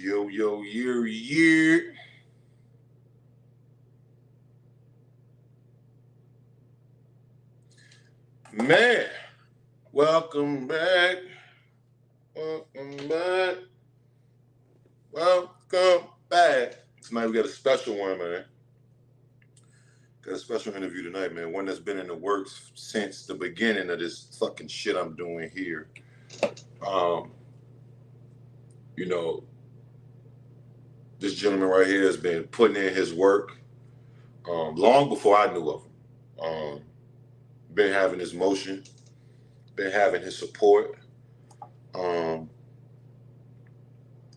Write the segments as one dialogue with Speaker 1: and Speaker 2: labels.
Speaker 1: Yo, yo, year. Man, welcome back. Welcome back. Welcome back. Tonight we got a special one, man. Got a special interview tonight, man. One that's been in the works since the beginning of this fucking shit I'm doing here. Um, you know, this gentleman right here has been putting in his work long before I knew of him. Been having his motion, been having his support. And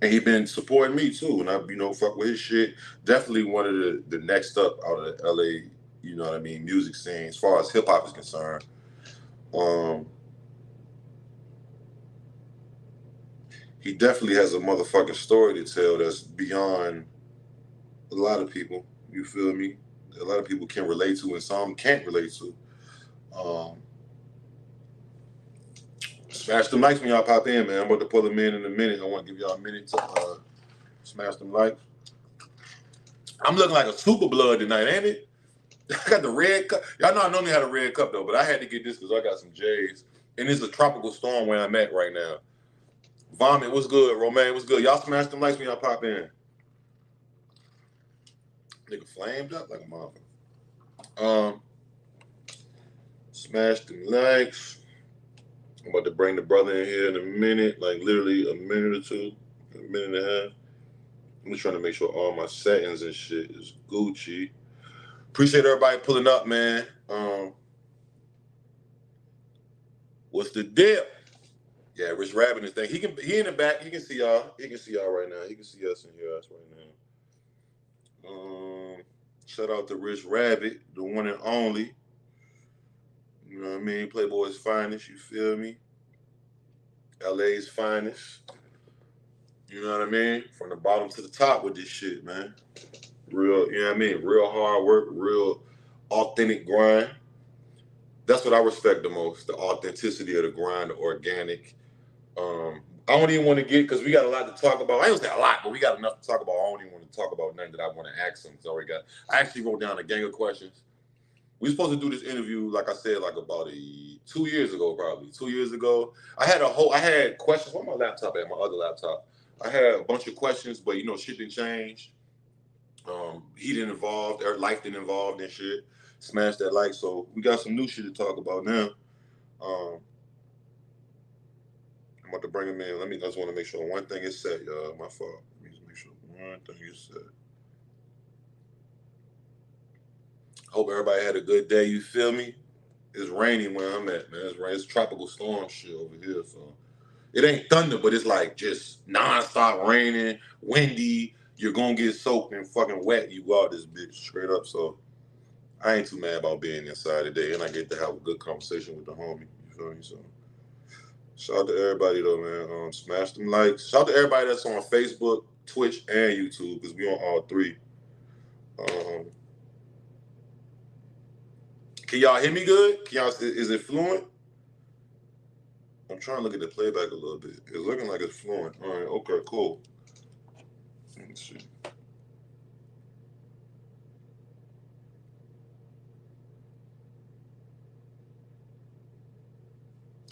Speaker 1: he been supporting me too. And I, fuck with his shit. Definitely one of the next up out of the LA, music scene as far as hip hop is concerned. He definitely has a motherfucking story to tell that's beyond a lot of people. You feel me? A lot of people can relate to and some can't relate to. Smash them likes when y'all pop in, man. I'm about to pull them in a minute. I want to give y'all a minute to smash them likes. I'm looking like a super blood tonight, ain't it? I got the red cup. Y'all know I normally had a red cup though, but I had to get this because I got some J's. And it's a tropical storm where I'm at right now. Vomit, what's good? Romaine, what's good? Y'all smash them likes when y'all pop in. Nigga flamed up like a motherfucker. Smash them likes. I'm about to bring the brother in here in a minute, like literally a minute or two, a minute and a half. I'm just trying to make sure all my settings and shit is Gucci. Appreciate everybody pulling up, man. What's the deal? Yeah, Rich Rabbit and thing. He in the back. He can see y'all. He can see y'all right now. He can see us and hear us right now. Shout out to Rich Rabbit, the one and only. You know what I mean? Playboy's finest, you feel me? LA's finest. You know what I mean? From the bottom to the top with this shit, man. Real, you know what I mean? Real hard work, real authentic grind. That's what I respect the most, the authenticity of the grind, the organic. I don't even want to get, because we got a lot to talk about. I don't say a lot, but we got enough to talk about. I don't even want to talk about nothing that I want to ask him. I actually wrote down a gang of questions. We were supposed to do this interview, like I said, like about 2 years ago, probably. 2 years ago. I had questions on my laptop, at my other laptop. I had a bunch of questions, but shit didn't change. He didn't involve, their life didn't involve and shit. Smash that like. So we got some new shit to talk about now. I'm about to bring him in. I just want to make sure one thing is set, y'all. My fault. Let me just make sure one thing is set. Hope everybody had a good day. You feel me? It's raining where I'm at, man. It's tropical storm shit over here. So it ain't thunder, but it's like just nonstop raining, windy. You're gonna get soaked and fucking wet. You go out this bitch straight up. So I ain't too mad about being inside today, and I get to have a good conversation with the homie. You feel me? So shout out to everybody though, man. Smash them likes. Shout out to everybody that's on Facebook, Twitch, and YouTube, because we on all three. Can y'all hear me good? Is it fluent? I'm trying to look at the playback a little bit. It's looking like it's fluent. All right, okay, cool. Let's see.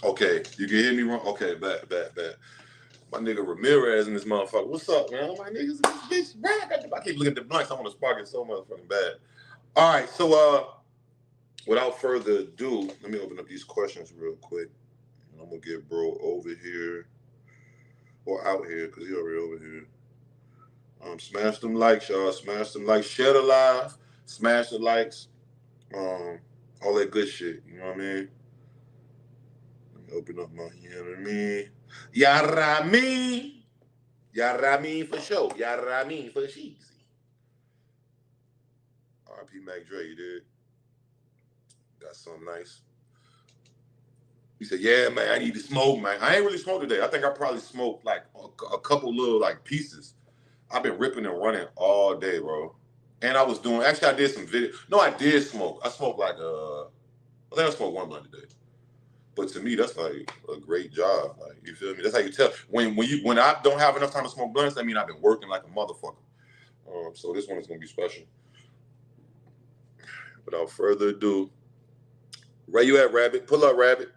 Speaker 1: Okay, you can hear me wrong? Okay, bet. My nigga Ramirez and this motherfucker. What's up, man? I'm like, niggas, this bitch, I keep looking at the blinks. I want to spark it so motherfucking bad. All right, so without further ado, let me open up these questions real quick. And I'm gonna get bro over here or out here because he already over here. Smash them likes, y'all. Smash them likes. Share the live. Smash the likes. All that good shit. You know what I mean? Let me open up my, you know what I mean? Yarami for sure. Yarami for sheezy. R.I.P. Mac Dre, you did. Got something nice. He said, yeah, man, I need to smoke, man. I ain't really smoked today. I think I probably smoked like a couple little like pieces. I've been ripping and running all day, bro. And I was doing, actually I did some video. No, I did smoke. I smoked like, I think I smoked one blunt today. But to me, that's like a great job. Like, you feel me? That's how you tell. When I don't have enough time to smoke blunts, that mean I've been working like a motherfucker. So this one is gonna be special. Without further ado, where you at, Rabbit? Pull up, Rabbit.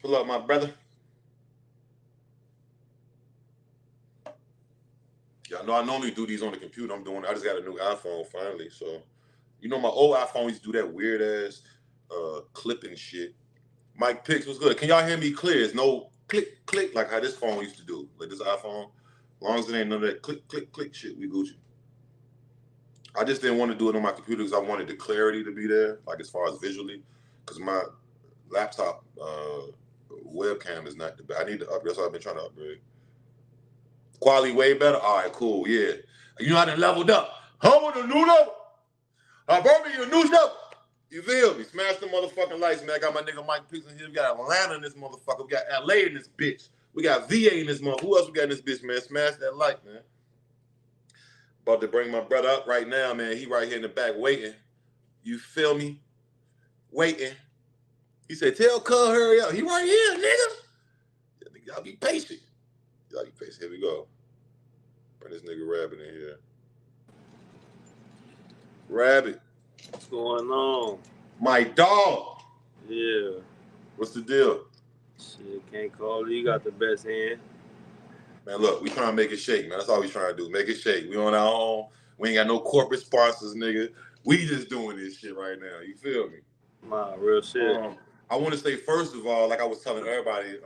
Speaker 1: Pull up, my brother. Y'all know I normally do these on the computer. I just got a new iPhone finally. So, you know, my old iPhone used to do that weird ass clipping shit. Mike Picks was good. Can y'all hear me clear? It's no click, click like how this phone used to do. Like this iPhone. As long as it ain't none of that click, click, click shit, we Gucci. I just didn't want to do it on my computer because I wanted the clarity to be there, like as far as visually. Because my laptop webcam is not the best. I need to upgrade, so I've been trying to upgrade. Quality way better? All right, cool, yeah. You know I done leveled up. I'm on a new level. I brought me a new level. You feel me? Smash the motherfucking lights, man. I got my nigga Mike Picks in here. We got Atlanta in this motherfucker. We got LA in this bitch. We got VA in this motherfucker. Who else we got in this bitch, man? Smash that light, man. About to bring my brother up right now, man. He right here in the back waiting. You feel me? Waiting. He said, tell Cuz hurry up. He right here, nigga. Y'all be patient. Y'all be patient. Here we go. Bring this nigga Rabbit in here. Rabbit.
Speaker 2: What's going on?
Speaker 1: My dog.
Speaker 2: Yeah.
Speaker 1: What's the deal?
Speaker 2: Shit, can't call it. You got the best hand.
Speaker 1: Man, look, we trying to make it shake, man. That's all we trying to do. Make it shake. We on our own. We ain't got no corporate sponsors, nigga. We just doing this shit right now. You feel me?
Speaker 2: Nah, real shit.
Speaker 1: I want to say, first of all, like I was telling everybody,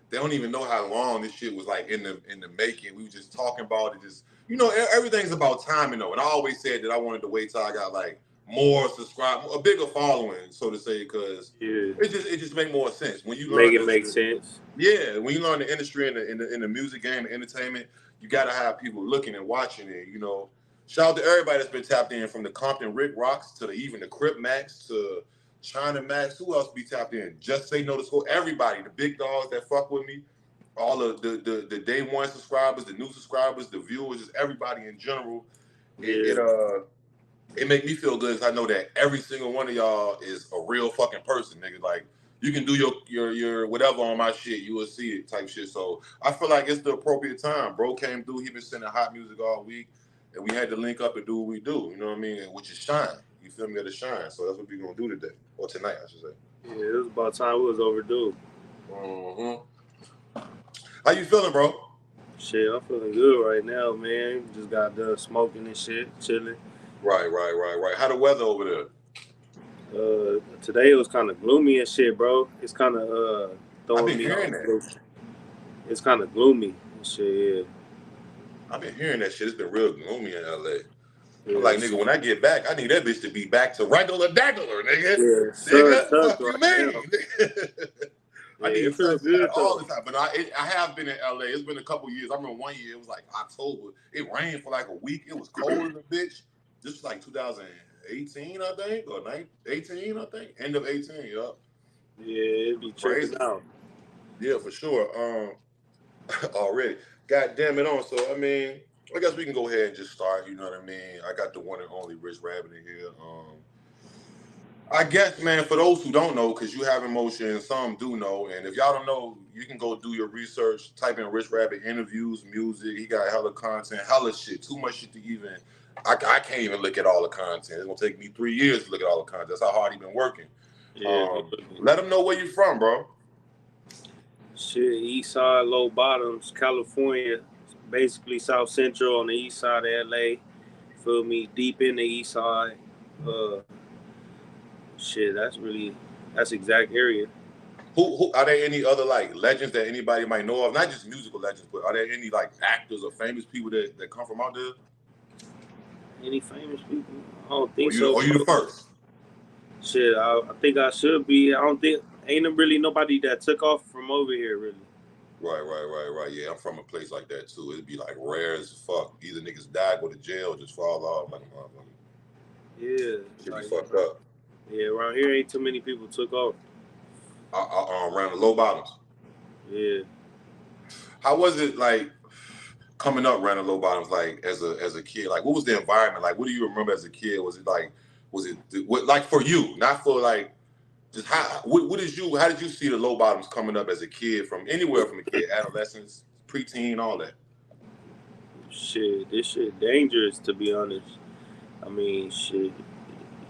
Speaker 1: they don't even know how long this shit was like in the making. We were just talking about it. Just, you know, everything's about timing though. And I always said that I wanted to wait till I got like more subscribers, a bigger following, so to say, because it just make more sense when you learn.
Speaker 2: Make sense.
Speaker 1: Yeah, when you learn the industry in the music game, entertainment, you gotta have people looking and watching it. You know, shout out to everybody that's been tapped in, from the Compton Rick Rocks to even the Crip Max to China Max. Who else be tapped in? Just Say No to School. Everybody, the big dogs that fuck with me, all of the day one subscribers, the new subscribers, the viewers, just everybody in general. It make me feel good because I know that every single one of y'all is a real fucking person, nigga. Like, you can do your whatever on my shit, you will see it type shit. So I feel like it's the appropriate time. Bro came through, he been sending hot music all week, and we had to link up and do what we do, you know what I mean? Which is shine. You feel me? Gotta shine. So that's what we gonna do today. Or tonight, I should say.
Speaker 2: Yeah, it was about time. It was overdue.
Speaker 1: How you feeling, bro?
Speaker 2: Shit, I'm feeling good right now, man. Just got done smoking and shit, chilling.
Speaker 1: Right. How the weather over there?
Speaker 2: Today it was kind of gloomy and shit, bro. It's kind of throwing me off. It's kind of gloomy and shit. Yeah.
Speaker 1: I've been hearing that shit. It's been real gloomy in LA. Yeah, I'm like, nigga, when I get back, I need that bitch to be back to regular, nigga.
Speaker 2: Yeah,
Speaker 1: nigga, fuck you mean? I need
Speaker 2: it feels good
Speaker 1: all the time. But I have been in LA. It's been a couple years. I remember one year, it was like October. It rained for like a week. It was cold as a bitch. This was like 2018, I think, or 18, I think. End of 18, yup.
Speaker 2: Yeah, it'd be crazy out.
Speaker 1: Yeah, for sure. Already. God damn it on. So, I mean, I guess we can go ahead and just start, you know what I mean? I got the one and only Rich Rabbit in here. I guess, man, for those who don't know, because you have emotion and some do know, and if y'all don't know, you can go do your research, type in Rich Rabbit interviews, music. He got hella content, hella shit, too much shit to even... I can't even look at all the content. It's gonna take me 3 years to look at all the content. That's how hard he been working. Yeah, let him know where you from, bro.
Speaker 2: Shit, East Side, Low Bottoms, California, basically South Central on the east side of LA. Feel me? Deep in the east side. Shit, that's exact area.
Speaker 1: Who are there any other like legends that anybody might know of? Not just musical legends, but are there any like actors or famous people that come from out there?
Speaker 2: Any famous people? I don't think so.
Speaker 1: Are you the first?
Speaker 2: Shit, I think I should be. I don't think ain't really nobody that took off from over here, really.
Speaker 1: Right. Yeah, I'm from a place like that too. It'd be like rare as fuck. Either niggas die, go to jail, just fall off like a motherfucker.
Speaker 2: Yeah.
Speaker 1: Should be fucked up.
Speaker 2: Yeah, around here ain't too many people took off.
Speaker 1: Around the Low Bottoms.
Speaker 2: Yeah.
Speaker 1: How was it like coming up around the Low Bottoms, like as a kid? Like, what was the environment like? What do you remember as a kid? Was it like for you, not for like Just how did you see the low bottoms coming up as a kid, from anywhere, from a kid, adolescence, preteen, all that?
Speaker 2: Shit, this shit dangerous, to be honest. I mean, shit.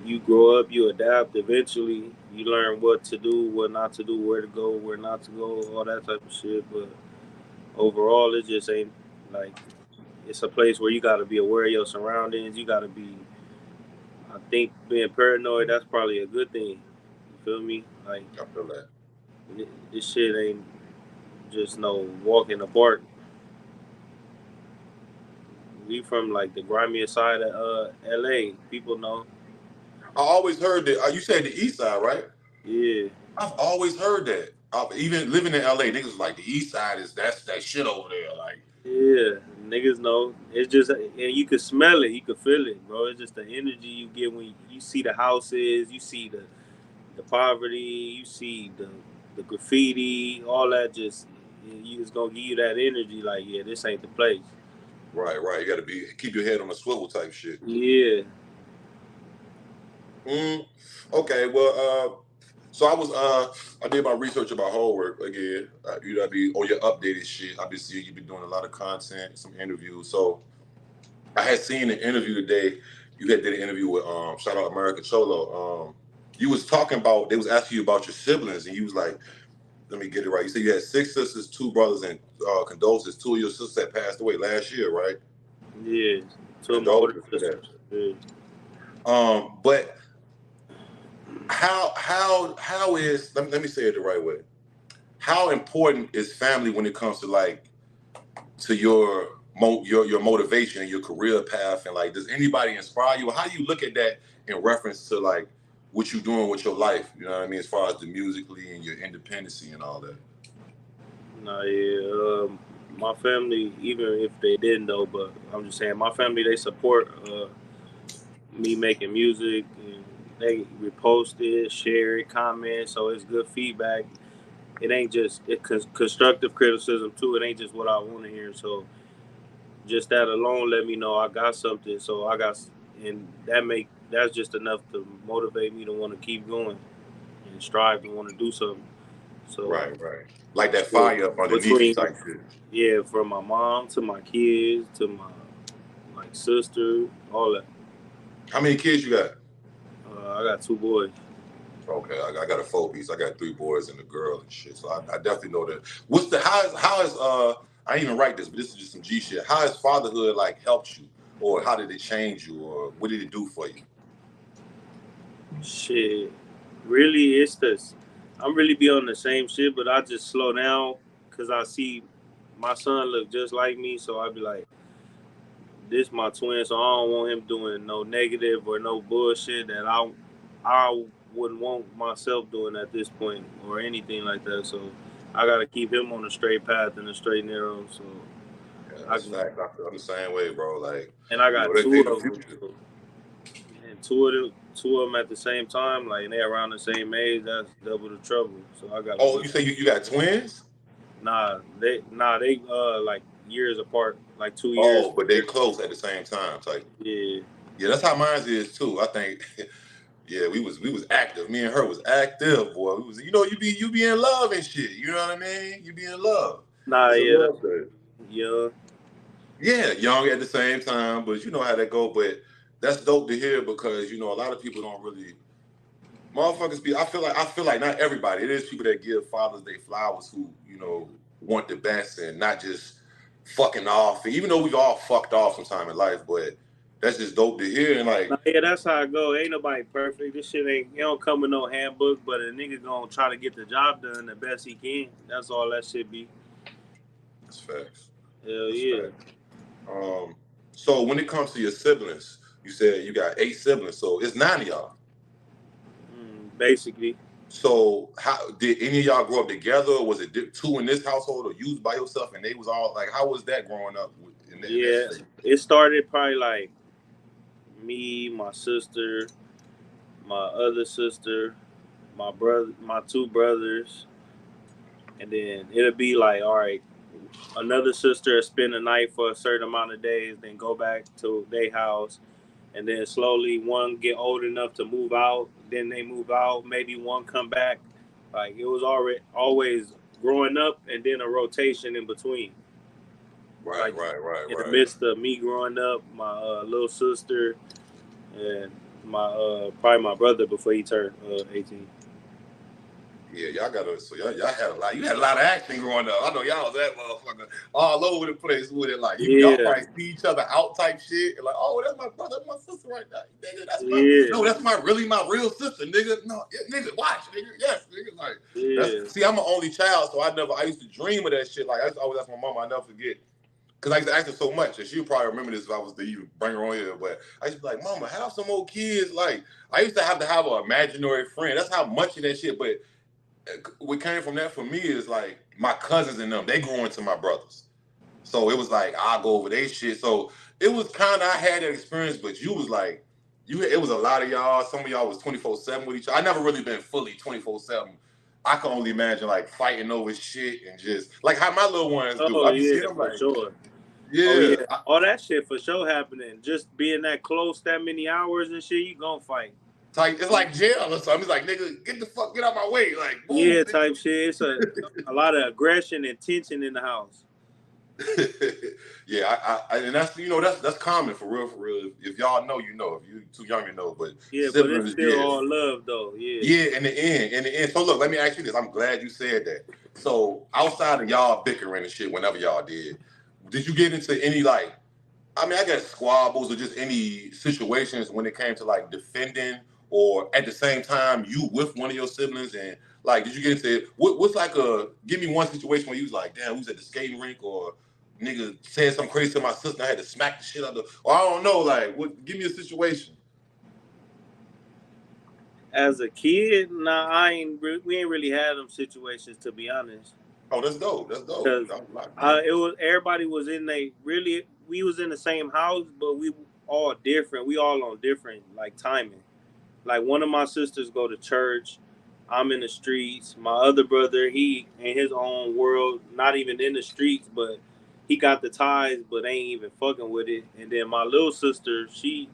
Speaker 2: You grow up, you adapt. Eventually, you learn what to do, what not to do, where to go, where not to go, all that type of shit. But overall, it just ain't like it's a place where you got to be aware of your surroundings. You got to be. I think being paranoid, that's probably a good thing. You feel me? Like
Speaker 1: I feel that.
Speaker 2: this shit ain't just no walk in the park. We from like the grimiest side of LA. People know.
Speaker 1: I always heard that. You said the East Side, right?
Speaker 2: Yeah.
Speaker 1: I've always heard that. Even living in LA, niggas was like the East Side that's that shit over there. Like,
Speaker 2: Yeah, niggas know. It's just, and you can smell it, you can feel it, bro. It's just the energy you get when you see the houses, you see the poverty, you see the graffiti, all that. Just it's gonna give you that energy. Like, yeah, this ain't the place.
Speaker 1: right. You got to keep your head on a swivel type shit.
Speaker 2: Yeah,
Speaker 1: Mm, okay, well, so I did my research about homework again. I be on your updated shit. I been seeing you been doing a lot of content, some interviews. So I had seen an interview today. You had did an interview with shout out America Cholo. You was talking about, they was asking you about your siblings, and you was like, let me get it right. You said you had 6 sisters, 2 brothers, and condolences. 2 of your sisters that passed away last year, right?
Speaker 2: yeah. Two of my older
Speaker 1: Condolences for that.
Speaker 2: sisters. Yeah.
Speaker 1: But how is, let me say it the right way. How important is family when it comes to like to your motivation and your career path, and like does anybody inspire you? How do you look at that in reference to like what you're doing with your life? You know what I mean, as far as the musically and your independency and all that.
Speaker 2: Nah, yeah. My family, even if they didn't though, but I'm just saying, my family they support me making music, and they repost it, share it, comment, so it's good feedback. It ain't just constructive criticism too. It ain't just what I want to hear. So just that alone let me know I got something. So I got, and that's just enough to motivate me to want to keep going and strive to want to do something. So
Speaker 1: Right. Like that
Speaker 2: yeah,
Speaker 1: fire up underneath you
Speaker 2: between,
Speaker 1: type shit.
Speaker 2: yeah, from my mom to my kids to my like sister, all that.
Speaker 1: How many kids you got?
Speaker 2: I got 2 boys.
Speaker 1: Okay, I got a 4 piece. I got 3 boys and a girl and shit. So I definitely know that. What's the how is I didn't even write this, but this is just some G shit. How has fatherhood like helped you, or how did it change you, or what did it do for you?
Speaker 2: Shit, really, it's this. I'm really be on the same shit, but I just slow down because I see my son look just like me. So I be like, this my twin, so I don't want him doing no negative or no bullshit that I wouldn't want myself doing at this point or anything like that. So I gotta keep him on the straight path and the straight narrow. So
Speaker 1: Yeah,
Speaker 2: I
Speaker 1: that's
Speaker 2: can,
Speaker 1: fact. I'm the same way, bro. Like,
Speaker 2: and I
Speaker 1: you know,
Speaker 2: got
Speaker 1: they
Speaker 2: two
Speaker 1: the
Speaker 2: of them.
Speaker 1: future.
Speaker 2: So, and two of them at the same time, like and they around the same age. That's double the trouble. So I gotta
Speaker 1: Oh,
Speaker 2: look.
Speaker 1: you say you got twins?
Speaker 2: Nah, they like years apart, like 2 years.
Speaker 1: Oh, but they close at the same time. Like,
Speaker 2: Yeah.
Speaker 1: yeah, that's how mine is too. I think, yeah, we was active. Me and her was active, boy. We was, you be in love and shit. You know what I mean? You be in love.
Speaker 2: Nah,
Speaker 1: It's a
Speaker 2: yeah,
Speaker 1: love thing.
Speaker 2: yeah.
Speaker 1: Yeah, young at the same time, but you know how that go. But that's dope to hear, because a lot of people don't really motherfuckers be. I feel like not everybody. It is people that give Father's Day flowers who want the best and not just fucking off. Even though we've all fucked off sometime in life, but that's just dope to hear. And
Speaker 2: Nah,
Speaker 1: like,
Speaker 2: yeah, that's how it go. Ain't nobody perfect. This shit ain't. It don't come with no handbook, but a nigga gonna try to get the job done the best he can. That's all that shit be.
Speaker 1: that's facts.
Speaker 2: Hell
Speaker 1: That's
Speaker 2: yeah.
Speaker 1: facts. Um, so when it comes to your siblings, you said you got 8 siblings, so it's 9 of y'all.
Speaker 2: Basically.
Speaker 1: So how did any of y'all grow up together? Or was it two in this household, or you was by yourself and they was all like? How was that growing up in that
Speaker 2: Yeah,
Speaker 1: state?
Speaker 2: it started probably like me, my sister, my other sister, my brother, my 2 brothers, and then it'll be like, all right, another sister spend the night for a certain amount of days, then go back to their house. and then slowly one get old enough to move out, then they move out, maybe one come back. Like it was already always growing up, and then a rotation in between.
Speaker 1: Right,
Speaker 2: Like
Speaker 1: right, right,
Speaker 2: in the
Speaker 1: right.
Speaker 2: midst of me growing up, my little sister and my probably my brother before he turned 18.
Speaker 1: Yeah, y'all had a lot. You had a lot of action growing up. I know y'all was that motherfucker all over the place with it. Like y'all
Speaker 2: Yeah,
Speaker 1: probably see each other out type shit. And like, oh, that's my brother, that's my sister right now. Nigga,
Speaker 2: yeah,
Speaker 1: no, that's my real sister, nigga. No, yeah, nigga, watch, nigga. Yes, nigga. Like
Speaker 2: yeah.
Speaker 1: see, I'm an only child, so I used to dream of that shit. Like I used to always ask my mama, I never forget. Cause I used to ask her so much, and she'll probably remember this if I was to even bring her on here. But I used to be like, "Mama, have some old kids." Like I used to have an imaginary friend. That's how much of that shit. But what came from that for me is like my cousins and them. They grew into my brothers, so it was like I'll go over their shit. So it was kind of I had that experience, but you was like you. It was a lot of y'all. Some of y'all was 24/7 with each other. I never really been fully 24/7. I can only imagine like fighting over shit and just like how my little ones do.
Speaker 2: Oh
Speaker 1: I be seeing
Speaker 2: yeah,
Speaker 1: them
Speaker 2: for
Speaker 1: like,
Speaker 2: sure. Oh
Speaker 1: yeah,
Speaker 2: yeah, all that shit for sure happening. Just being that close, that many hours and shit, you gonna fight.
Speaker 1: it's like jail or something. It's like nigga, get out my way, like
Speaker 2: Yeah,
Speaker 1: move,
Speaker 2: type shit. It's a lot of aggression and tension in the house.
Speaker 1: yeah, and that's that's common for real, for real. If y'all know, you know. If you too young to know, but
Speaker 2: Yeah, but it's
Speaker 1: siblings,
Speaker 2: still
Speaker 1: yeah,
Speaker 2: all love though. Yeah.
Speaker 1: yeah. In the end. So look, let me ask you this. I'm glad you said that. So outside of y'all bickering and shit, whenever y'all did you get into any like? I mean, I guess squabbles or just any situations when it came to like defending or at the same time you with one of your siblings and like, did you get into what's like give me one situation where you was like, damn, we was at the skating rink or nigga said something crazy to my sister, I had to smack the shit out of her, or I don't know, like, give me a situation.
Speaker 2: As a kid, nah, we ain't really had them situations to be honest.
Speaker 1: Oh, that's dope. That's dope.
Speaker 2: Because
Speaker 1: That was like, man.
Speaker 2: it was everybody was in we was in the same house, but we all different. We all on different like timing. Like one of my sisters go to church. I'm in the streets. My other brother, he in his own world, not even in the streets, but he got the ties, but ain't even fucking with it. And then my little sister, she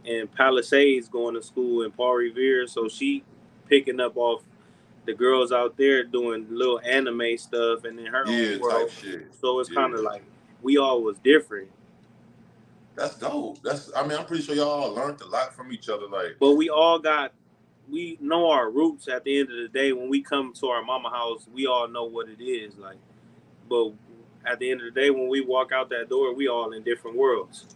Speaker 2: in Palisades going to school in Paul Revere, so she picking up off the girls out there doing little anime stuff and in her own
Speaker 1: Yeah, type
Speaker 2: world.
Speaker 1: shit.
Speaker 2: So it's kind
Speaker 1: Yeah.
Speaker 2: of like we all was different,
Speaker 1: That's dope. I mean, I'm pretty sure y'all all learned a lot from each other. Like,
Speaker 2: but we know our roots. At the end of the day, when we come to our mama house, we all know what it is. Like, but at the end of the day, when we walk out that door, we all in different worlds.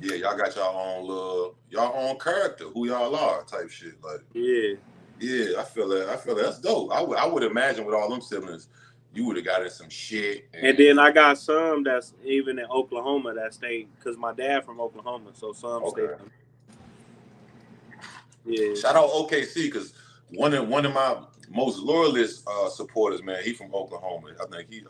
Speaker 1: yeah, y'all got y'all own character, who y'all are, type shit. Like,
Speaker 2: Yeah.
Speaker 1: yeah, I feel that. That's dope. I would imagine with all them siblings, you would have got in some shit.
Speaker 2: And
Speaker 1: And
Speaker 2: then I got some that's even in Oklahoma that stayed because my dad from Oklahoma, so some stayed.
Speaker 1: okay,
Speaker 2: Yeah.
Speaker 1: shout out OKC because one of my most loyalist supporters, man, he from Oklahoma. I think he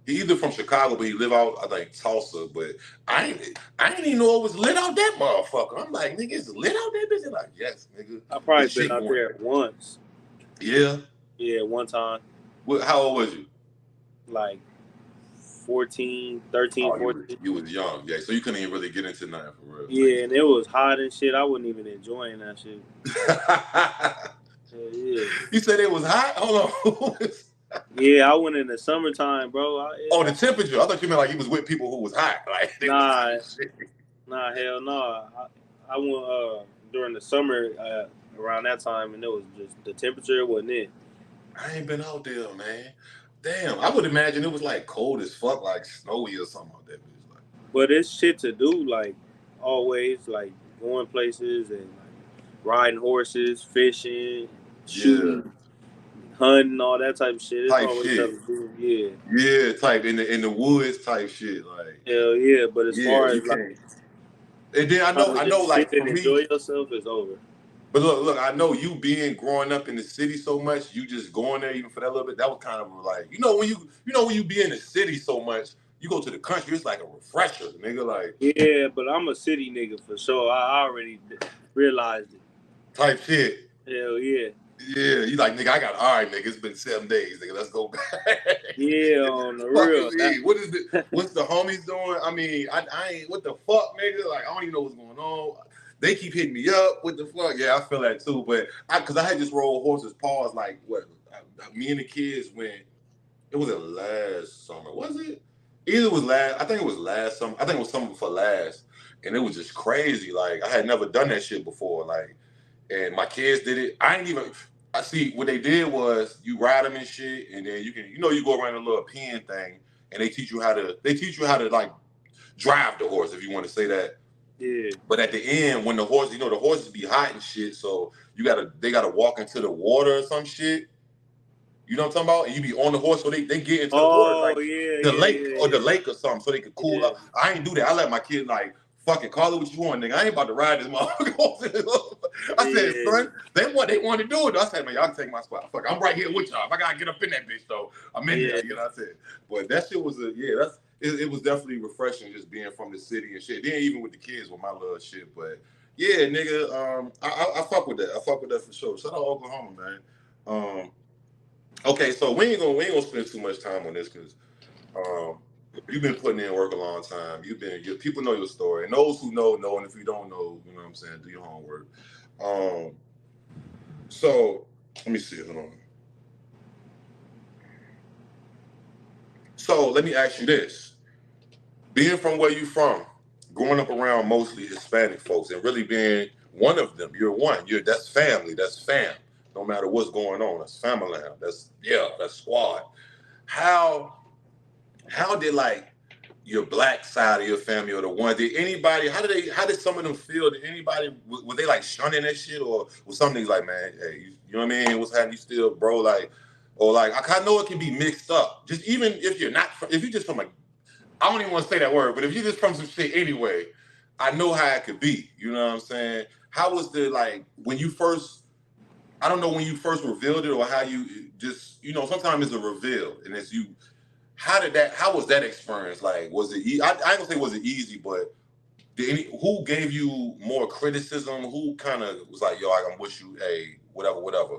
Speaker 1: either from Chicago, but he live out I think Tulsa. But I ain't even know it was lit out that motherfucker. I'm like, nigga, it's lit out that bitch. They're like, yes, nigga,
Speaker 2: I probably
Speaker 1: it's
Speaker 2: been
Speaker 1: shit
Speaker 2: out
Speaker 1: going.
Speaker 2: there once.
Speaker 1: Yeah.
Speaker 2: Yeah, one time,
Speaker 1: How old was you?
Speaker 2: like 14, 13,
Speaker 1: Oh,
Speaker 2: 14.
Speaker 1: you was young, yeah. So you couldn't even really get into nothing for real.
Speaker 2: Yeah, and it was hot and shit. I wasn't even enjoying that shit. Hell yeah.
Speaker 1: You said it was hot. Hold on.
Speaker 2: Yeah, I went in the summertime, bro.
Speaker 1: Oh, the temperature. I thought you meant like he was with people who was hot. Like they was hot
Speaker 2: Nah,
Speaker 1: as shit.
Speaker 2: nah, hell no. I went during the summer around that time, and it was just the temperature wasn't it.
Speaker 1: I ain't been out there, man. Damn, I would imagine it was like cold as fuck, like snowy or something like that. Bitch. Like,
Speaker 2: But it's shit to do, like always, like going places and like riding horses, fishing,
Speaker 1: yeah,
Speaker 2: shooting, hunting, all that type of shit. It's
Speaker 1: type
Speaker 2: always
Speaker 1: shit.
Speaker 2: stuff to do. Yeah.
Speaker 1: Yeah, type in the woods type shit. Like,
Speaker 2: Hell yeah, but as
Speaker 1: yeah,
Speaker 2: far
Speaker 1: you
Speaker 2: as like
Speaker 1: can't. And then
Speaker 2: trying to
Speaker 1: I know,
Speaker 2: just sit
Speaker 1: like for
Speaker 2: and
Speaker 1: me,
Speaker 2: enjoy yourself, is over.
Speaker 1: but look, I know you being growing up in the city so much, you just going there even for that little bit. That was kind of like, when you be in the city so much, you go to the country, it's like a refresher, nigga. Like
Speaker 2: Yeah, but I'm a city nigga for sure. I already realized it.
Speaker 1: type shit.
Speaker 2: Hell yeah.
Speaker 1: Yeah, you like nigga. I got all right, nigga. It's been 7 days, nigga. Let's go back.
Speaker 2: Yeah, on the
Speaker 1: Fucking
Speaker 2: real.
Speaker 1: me. What's the homies doing? I mean, I ain't what the fuck, nigga. Like I don't even know what's going on. They keep hitting me up. What the fuck? Yeah, I feel that too. But cause I had just rolled horses pause like what me and the kids went. It was last summer, was it? Either it was last. I think it was last summer. I think it was something for last, and it was just crazy. Like I had never done that shit before. Like, and my kids did it. I ain't even. I see what they did was you ride them and shit, and then you can, you go around a little pen thing, and they teach you how to. They teach you how to like drive the horse, if you want to say that.
Speaker 2: Yeah.
Speaker 1: But at the end, when the horse, the horses be hot and shit, so they gotta walk into the water or some shit. You know what I'm talking about? And you be on the horse, so they get into the water
Speaker 2: Oh
Speaker 1: like
Speaker 2: yeah,
Speaker 1: the
Speaker 2: yeah,
Speaker 1: lake
Speaker 2: yeah,
Speaker 1: or the
Speaker 2: yeah.
Speaker 1: lake or something, so they could cool
Speaker 2: Yeah.
Speaker 1: up. I ain't do that. I let my kid like fucking call it what you want, nigga. I ain't about to ride this motherfucker. I said,
Speaker 2: Yeah.
Speaker 1: son, they want to do it. I said, man, y'all can take my spot. Fuck, I'm right here with y'all. If I gotta get up in that bitch though, I'm in
Speaker 2: Yeah.
Speaker 1: there. You know what I said? But that shit was it was definitely refreshing just being from the city and shit. Then even with the kids with my little shit, but yeah, nigga, I fuck with that. I fuck with that for sure. Shout out Oklahoma, man. Okay, so we ain't gonna spend too much time on this because you've been putting in work a long time. People know your story, and those who know, and if you don't know, you know what I'm saying, do your homework. Um, so let me see. Hold on. So let me ask you this: being from where you from, growing up around mostly Hispanic folks, and really being one of them, you're one. That's family. That's fam. No matter what's going on, that's family. That's squad. How how did like your black side of your family or the one did anybody how did some of them feel? Did anybody were they like shunning that shit or was some niggas like, man, hey, you know what I mean, what's happening, you still bro, like, or like I know it can be mixed up, just even if you're not if you're just from a, I don't even want to say that word, but if you're just from some shit anyway, I know how it could be, you know what I'm saying? How was the like when you first, I don't know when you first revealed it or how you just, sometimes it's a reveal and it's you. How was that experience? Like, was it, I ain't gonna say was it easy, but who gave you more criticism? Who kind of was like, yo, I'm with you, hey, whatever, whatever.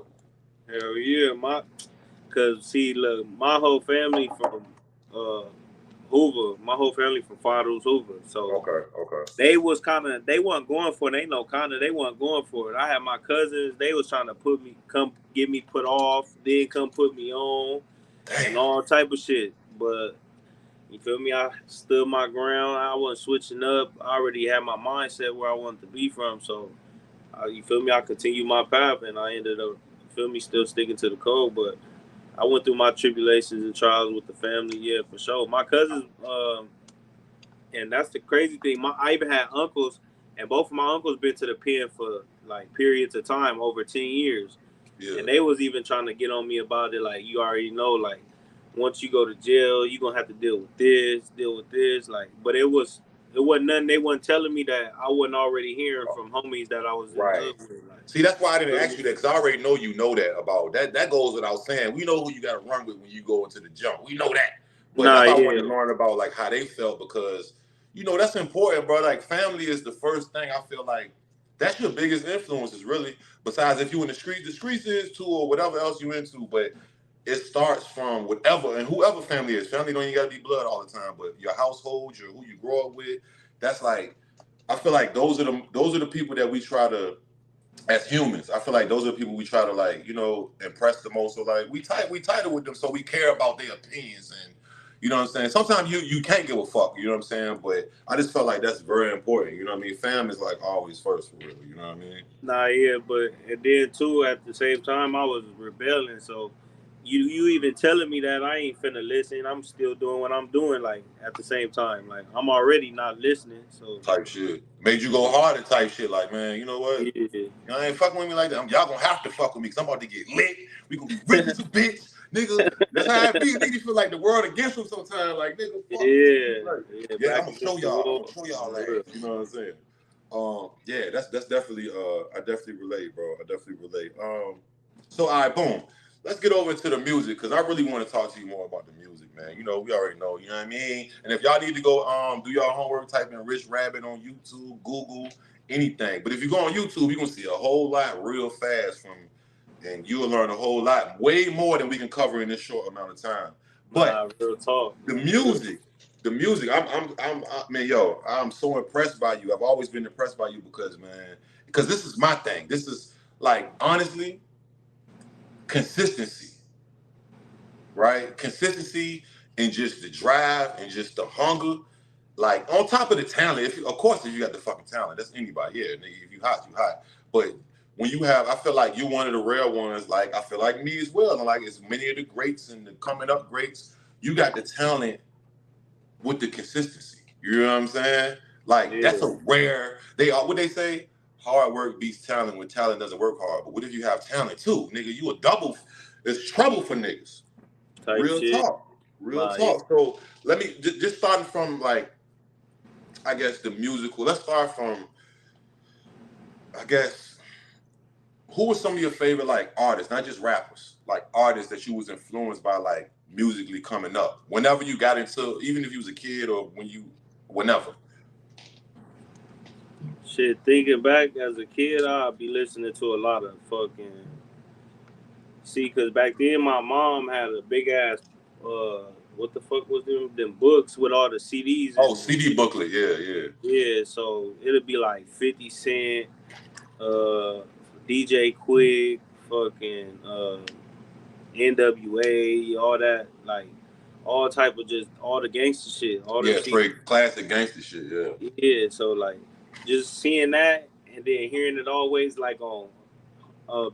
Speaker 2: Hell yeah, cause see, look, my whole family from uh Hoover. My whole family from Fathers Hoover. So
Speaker 1: Okay, okay.
Speaker 2: they wasn't going for it. They know kinda they wasn't going for it. I had my cousins, they was trying to come get me put off, then come put me on and
Speaker 1: Damn.
Speaker 2: all type of shit. But you feel me? I stood my ground. I wasn't switching up. I already had my mindset where I wanted to be from. So you feel me? I continued my path, and I ended up, you feel me, still sticking to the code. But I went through my tribulations and trials with the family, yeah, for sure. My cousins, and that's the crazy thing. I even had uncles, and both of my uncles been to the pen for like periods of time over 10 years,
Speaker 1: Yeah.
Speaker 2: and they was even trying to get on me about it. Like, you already know, like, once you go to jail, you gonna have to deal with this. Like, but it wasn't nothing they wasn't telling me that I wasn't already hearing from homies that I was in the
Speaker 1: Right.
Speaker 2: hood with. Like,
Speaker 1: See, that's why I didn't
Speaker 2: feel
Speaker 1: ask
Speaker 2: me?
Speaker 1: you that, because I already know you know that about that. That goes without saying. We know who you got to run with when you go into the jump. We know that. But
Speaker 2: Nah,
Speaker 1: that's why I wanted
Speaker 2: yeah,
Speaker 1: to learn about like how they felt because that's important, bro. Like family is the first thing I feel like that's your biggest influences, really. Besides if you in the streets is too, or whatever else you into. But it starts from whatever and whoever family is. Family don't even got to be blood all the time, but your household, your who you grow up with. That's like I feel like those are the people that we try to, as humans, I feel like those are the people we try to like, impress the most. So like we tighter with them, so we care about their opinions, and you know what I'm saying. Sometimes you can't give a fuck, you know what I'm saying. But I just felt like that's very important. You know what I mean. Fam is like always first for real. You know what I mean.
Speaker 2: nah, yeah. But and then too, at the same time, I was rebelling. So you even telling me that I ain't finna listen. I'm still doing what I'm doing. Like, at the same time, like, I'm already not listening. So
Speaker 1: Type shit made you go harder. Type shit like, man, you know what?
Speaker 2: yeah.
Speaker 1: Y'all ain't fucking with me like that. Y'all gonna have to fuck with me because I'm about to get lit. We gonna be rich as a bitch, nigga. That's how I feel. Niggas feel like the world against them sometimes. Like, nigga, fuck you.
Speaker 2: Yeah,
Speaker 1: Like,
Speaker 2: yeah,
Speaker 1: yeah,
Speaker 2: back
Speaker 1: I'm gonna show
Speaker 2: against the
Speaker 1: y'all. I'm
Speaker 2: wall.
Speaker 1: gonna show y'all
Speaker 2: For real.
Speaker 1: ass. You know what I'm saying? Yeah, that's definitely. I definitely relate, bro. I definitely relate. So all right, boom. Let's get over to the music because I really want to talk to you more about the music, man. We already know. You know what I mean? And if y'all need to go do y'all homework, type in Rich Rabbit on YouTube, Google, anything. But if you go on YouTube, you're gonna see a whole lot real fast and you'll learn a whole lot, way more than we can cover in this short amount of time. But
Speaker 2: Nah, real talk.
Speaker 1: the
Speaker 2: Real.
Speaker 1: music, man, yo, I'm so impressed by you. I've always been impressed by you because, man, because this is my thing. This is like, honestly, consistency, right? Consistency and just the drive and just the hunger. Like, on top of the talent, of course, if you got the fucking talent, that's anybody. Yeah, nigga, if you hot, you hot. But when you have, I feel like you're one of the rare ones. Like, I feel like me as well. And like, as many of the greats and the coming up greats, you got the talent with the consistency. You know what I'm saying? Like, that's
Speaker 2: Yeah.
Speaker 1: a rare. They are what they say. Hard work beats talent when talent doesn't work hard. But what if you have talent too, nigga? You a double. It's trouble for niggas.
Speaker 2: Type
Speaker 1: Real
Speaker 2: shit.
Speaker 1: talk. Real
Speaker 2: Nah, yeah.
Speaker 1: talk. So let me just starting from like, I guess the musical. Let's start from, I guess, who were some of your favorite like artists, not just rappers, like artists that you was influenced by, like musically coming up. Whenever you got into, even if you was a kid or whenever.
Speaker 2: Shit, thinking back as a kid, I'd be listening to a lot of fucking. See, cause back then my mom had a big ass, what the fuck was them books with all the CDs in
Speaker 1: Oh,
Speaker 2: them and
Speaker 1: CD
Speaker 2: shit.
Speaker 1: booklet. Yeah, yeah.
Speaker 2: Yeah, so it'll be like 50 Cent, DJ Quick, fucking NWA, all that, like all type of just all the gangster shit, all them
Speaker 1: Yeah,
Speaker 2: CDs.
Speaker 1: straight classic gangster shit. Yeah.
Speaker 2: Yeah, so like just seeing that and then hearing it always like on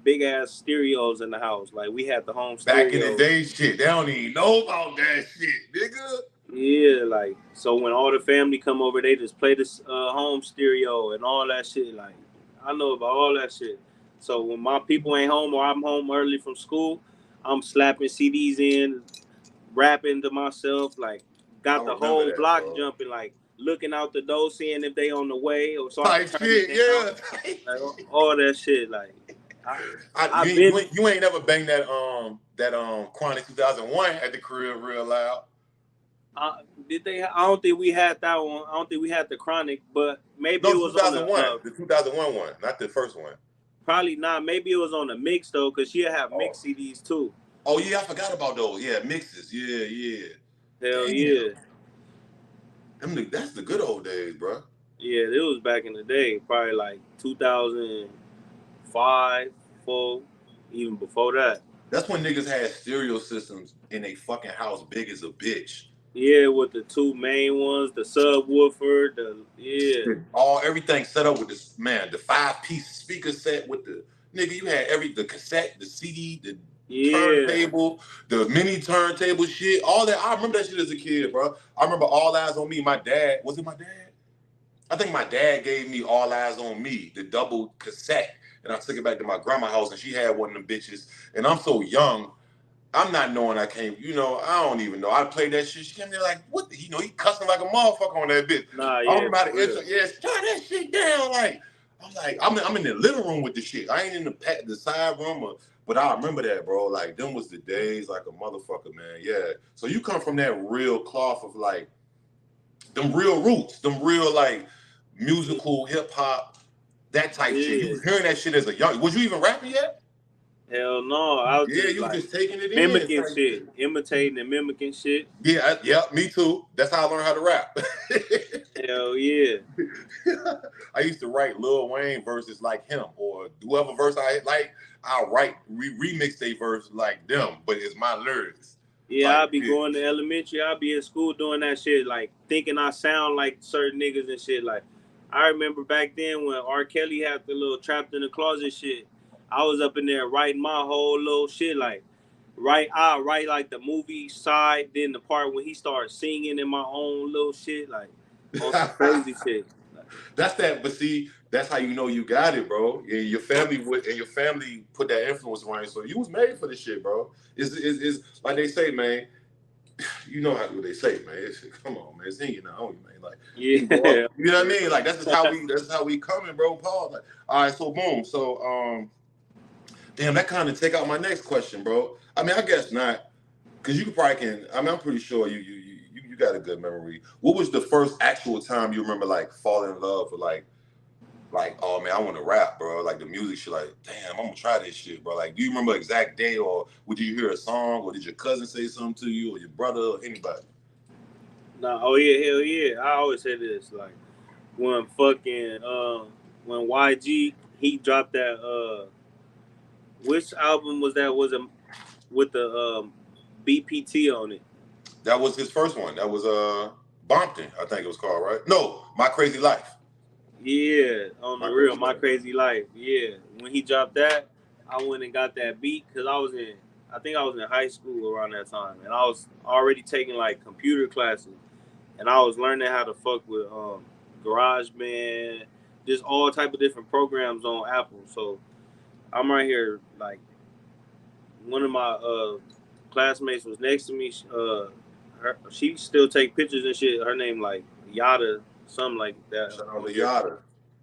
Speaker 2: big ass stereos in the house. Like we had the home
Speaker 1: Back in the
Speaker 2: stereo.
Speaker 1: day, shit, they don't even know about that shit, nigga.
Speaker 2: Yeah, like so when all the family come over, they just play this home stereo and all that shit. Like I know about all that shit. So when my people ain't home or I'm home early from school, I'm slapping CDs in, rapping to myself, like
Speaker 1: I
Speaker 2: got the
Speaker 1: remember
Speaker 2: whole
Speaker 1: that,
Speaker 2: block
Speaker 1: bro.
Speaker 2: jumping, like looking out the door, seeing if they on the way, or so I
Speaker 1: Type
Speaker 2: could turn
Speaker 1: shit,
Speaker 2: it down,
Speaker 1: yeah.
Speaker 2: like all that shit. Like I,
Speaker 1: You
Speaker 2: I've
Speaker 1: ain't,
Speaker 2: been.
Speaker 1: you ain't never banged that Chronic 2001 at the crib real loud.
Speaker 2: Did they? I don't think we had that one. I don't think we had the Chronic, but maybe
Speaker 1: No,
Speaker 2: it
Speaker 1: the
Speaker 2: was on the
Speaker 1: 2001, the 2001 one, not the first one.
Speaker 2: probably not. Maybe it was on the mix though, cause she'll have
Speaker 1: Oh,
Speaker 2: mix CDs too.
Speaker 1: oh yeah, I forgot about those. Yeah, mixes. Yeah, yeah.
Speaker 2: Hell
Speaker 1: Damn,
Speaker 2: yeah,
Speaker 1: that's the good old days, bro.
Speaker 2: yeah. It was back in the day, probably like 2005, four, even before that.
Speaker 1: That's when niggas had stereo systems in a fucking house big as a bitch.
Speaker 2: Yeah, with the two main ones, the subwoofer, the yeah,
Speaker 1: Everything set up with this, man, the 5-piece speaker set with the nigga. You had the cassette, the CD, the
Speaker 2: yeah,
Speaker 1: turntable, the mini turntable shit, all that. I remember that shit as a kid, bro. I remember All Eyes on Me. My dad, was it my dad? I think my dad gave me All Eyes on Me, the double cassette. And I took it back to my grandma's house and she had one of them bitches. And I'm so young, I'm not knowing I came, I don't even know. I played that shit. She came there like, what the, he cussing like a motherfucker on that bitch.
Speaker 2: nah,
Speaker 1: I don't
Speaker 2: yeah,
Speaker 1: remember how
Speaker 2: for
Speaker 1: to intro.
Speaker 2: real.
Speaker 1: Yeah, turn that shit down. I'm in the living room with the shit. I ain't in the side room. But I remember that, bro. Like, them was the days like a motherfucker, man. Yeah. So you come from that real cloth of like, them real roots, them real like musical hip hop, that type shit. You
Speaker 2: Yeah,
Speaker 1: was hearing that shit as a young. Was you even rapping yet?
Speaker 2: hell no, I was
Speaker 1: Yeah,
Speaker 2: just
Speaker 1: you was
Speaker 2: like
Speaker 1: just taking it in
Speaker 2: mimicking
Speaker 1: type
Speaker 2: shit,
Speaker 1: shit.
Speaker 2: imitating and mimicking shit.
Speaker 1: Yeah, yeah, me too. That's how I learned how to rap.
Speaker 2: Hell yeah.
Speaker 1: I used to write Lil Wayne verses like him, or whoever verse I like, I'll remix a verse like them, but it's my lyrics
Speaker 2: Yeah,
Speaker 1: type
Speaker 2: I'll be
Speaker 1: shit.
Speaker 2: going to elementary. I'll be in school doing that shit, like thinking I sound like certain niggas and shit. Like, I remember back then when R. Kelly had the little trapped in the closet shit. I was up in there writing my whole little shit. Like, I write like the movie side, then the part when he started singing in my own little shit, like on some crazy shit. Like,
Speaker 1: That's that, but see, that's how you know you got it, bro. Yeah, your family put that influence on you, so you was made for this shit, bro. Is like they say, man. You know what they say, man. Come on, man. It's in you now, man. Like you can go up.
Speaker 2: yeah,
Speaker 1: You know what I mean? Like that's how we coming, bro. Paul. Like, all right, so boom. So damn, that kind of take out my next question, bro. I mean, I guess not, because you probably can. I mean, I'm pretty sure you got a good memory. What was the first actual time you remember like falling in love with like like, oh man, I want to rap, bro. Like the music shit, like, damn, I'm gonna try this shit, bro. Like, do you remember exact day, or would you hear a song, or did your cousin say something to you, or your brother, or anybody?
Speaker 2: Nah, oh yeah, hell yeah. I always say this, like when fucking when YG he dropped that which album was that? Was it with the BPT on it?
Speaker 1: That was his first one. That was Bompton, I think it was called, right? No, My Crazy Life.
Speaker 2: Yeah, on the
Speaker 1: My
Speaker 2: real,
Speaker 1: Crazy
Speaker 2: My
Speaker 1: Life.
Speaker 2: Crazy Life. Yeah, when he dropped that, I went and got that beat because I think I was in high school around that time, and I was already taking like computer classes, and I was learning how to fuck with GarageBand, just all type of different programs on Apple. So I'm right here, like one of my classmates was next to me. She still take pictures and shit. Her name like Yada, something like that
Speaker 1: Shout out
Speaker 2: on
Speaker 1: to
Speaker 2: here.
Speaker 1: Yada.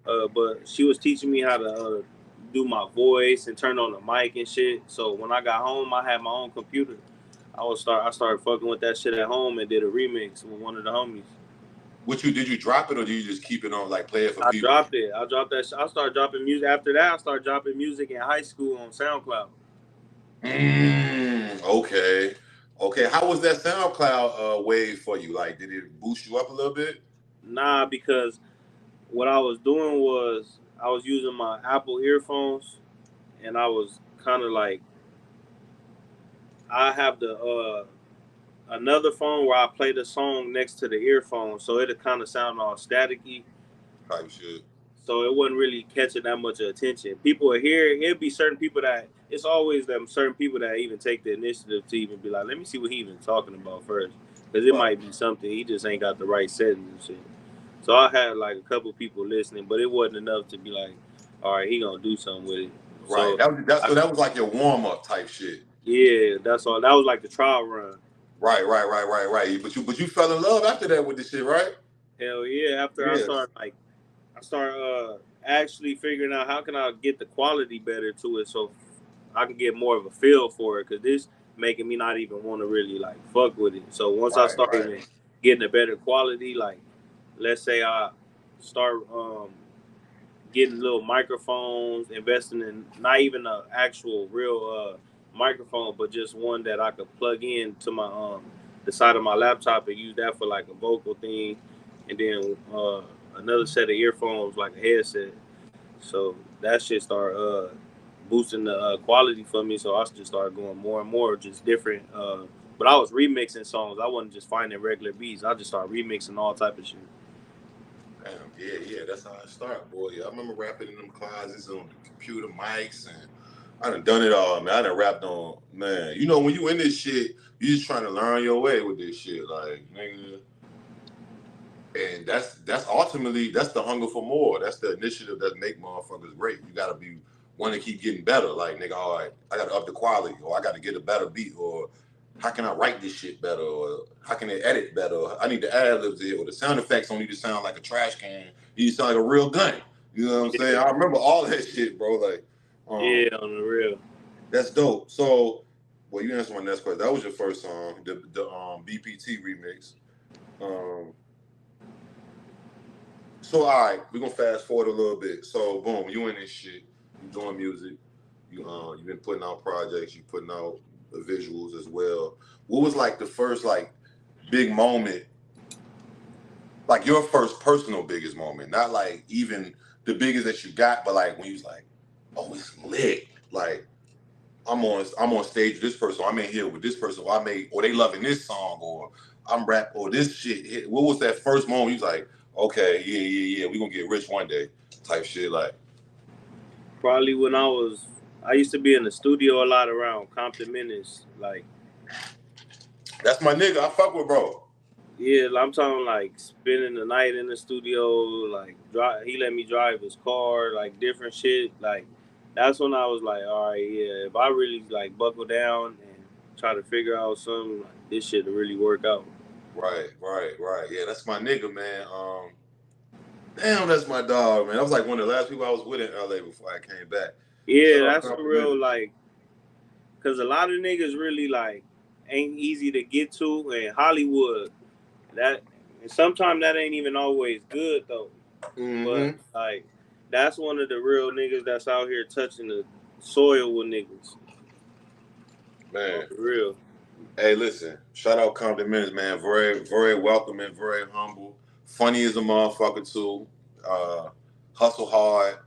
Speaker 2: But she was teaching me how to do my voice and turn on the mic and shit. So when I got home, I had my own computer. I started fucking with that shit at home and did a remix with one of the homies.
Speaker 1: What you did you drop it, or did you just keep it on, like play it for
Speaker 2: I
Speaker 1: people?
Speaker 2: dropped it. I dropped that. I started dropping music. After that, I started dropping music in high school on SoundCloud.
Speaker 1: Okay. Okay. How was that SoundCloud wave for you? Like, did it boost you up a little bit?
Speaker 2: Nah, because what I was doing was I was using my Apple earphones, and I was kind of like I have the another phone where I play the song next to the earphone, so it'll kind of sound all staticky.
Speaker 1: Type shit.
Speaker 2: So it wasn't really catching that much attention. People are here. It'd be certain people that it's always them certain people that even take the initiative to even be like, let me see what he even talking about first, because it
Speaker 1: Right.
Speaker 2: might be something he just ain't got the right settings and shit. So I had like a couple people listening, but it wasn't enough to be like, all right, he gonna do something with it.
Speaker 1: Right.
Speaker 2: So, I,
Speaker 1: So that was like your warm up type shit.
Speaker 2: yeah, that's all. That was like the trial run.
Speaker 1: Right. Right. Right. Right. Right. But you fell in love after that with this shit, right?
Speaker 2: Hell yeah! After
Speaker 1: Yes.
Speaker 2: I started actually figuring out how can I get the quality better to it, so I can get more of a feel for it. Because this making me not even want to really like fuck with it. So once I
Speaker 1: Right.
Speaker 2: start
Speaker 1: Right.
Speaker 2: even getting a better quality, like let's say I start getting little microphones, investing in not even an actual real microphone, but just one that I could plug in to my the side of my laptop and use that for like a vocal thing, and then another set of earphones like a headset. So that shit start boosting the quality for me. So I just started going more and more, just different. But I was remixing songs. I wasn't just finding regular beats. I just started remixing all type of shit.
Speaker 1: Damn, yeah, yeah, that's how I start, boy. Yeah, I remember rapping in them closets on the computer mics, and I done it all, man. I done rapped on, man. You know, when you in this shit, you just trying to learn your way with this shit, like, nigga. And that's ultimately that's the hunger for more. That's the initiative that make motherfuckers great. You gotta be want to keep getting better. Like, nigga, all right, I gotta up the quality, or I gotta get a better beat, or how can I write this shit better, or how can I edit better? Or I need the ad libs here, or the sound effects don't need to sound like a trash can. You need to sound like a real gun. You know what I'm saying?
Speaker 2: Yeah,
Speaker 1: I remember all that shit, bro. Like,
Speaker 2: yeah,
Speaker 1: um,
Speaker 2: on the real.
Speaker 1: that's dope. So, well, you answered my next question. That was your first song, the BPT remix. Um, So all right, we're gonna fast forward a little bit. So boom, you in this shit, you doing music, you've been putting out projects, you putting out the visuals as well. What was like the first like big moment, like your first personal biggest moment? Not like even the biggest that you got, but like when you was like, oh, it's lit. Like I'm on stage with this person, or I'm in here with this person, or they loving this song, or I'm rap, or this shit hit. What was that first moment? You was like, okay, yeah, yeah, yeah, we gonna get rich one day, type shit. Like,
Speaker 2: Probably when I used to be in the studio a lot around Compton Menace. Like,
Speaker 1: that's my nigga. I fuck with bro.
Speaker 2: yeah, I'm talking like spending the night in the studio. Like, he let me drive his car, like different shit. Like, that's when I was like, all right, yeah, if I really like buckle down and try to figure out something, like, this shit to really work out.
Speaker 1: Right, right, right. Yeah, that's my nigga, man. Damn, that's my dog, man. That was like one of the last people I was with in LA before I came back.
Speaker 2: Yeah,
Speaker 1: Shout out
Speaker 2: that's a real
Speaker 1: Complimentous.
Speaker 2: like, cause a lot of niggas really like ain't easy to get to, and Hollywood that, and sometimes that ain't even always good though. But
Speaker 1: Mm-hmm.
Speaker 2: like that's one of the real niggas that's out here touching the soil with niggas.
Speaker 1: Man.
Speaker 2: For real.
Speaker 1: Hey, listen. Shout out Compton Minutes, man. Very, very welcoming, very humble. Funny as a motherfucker too. Hustle hard.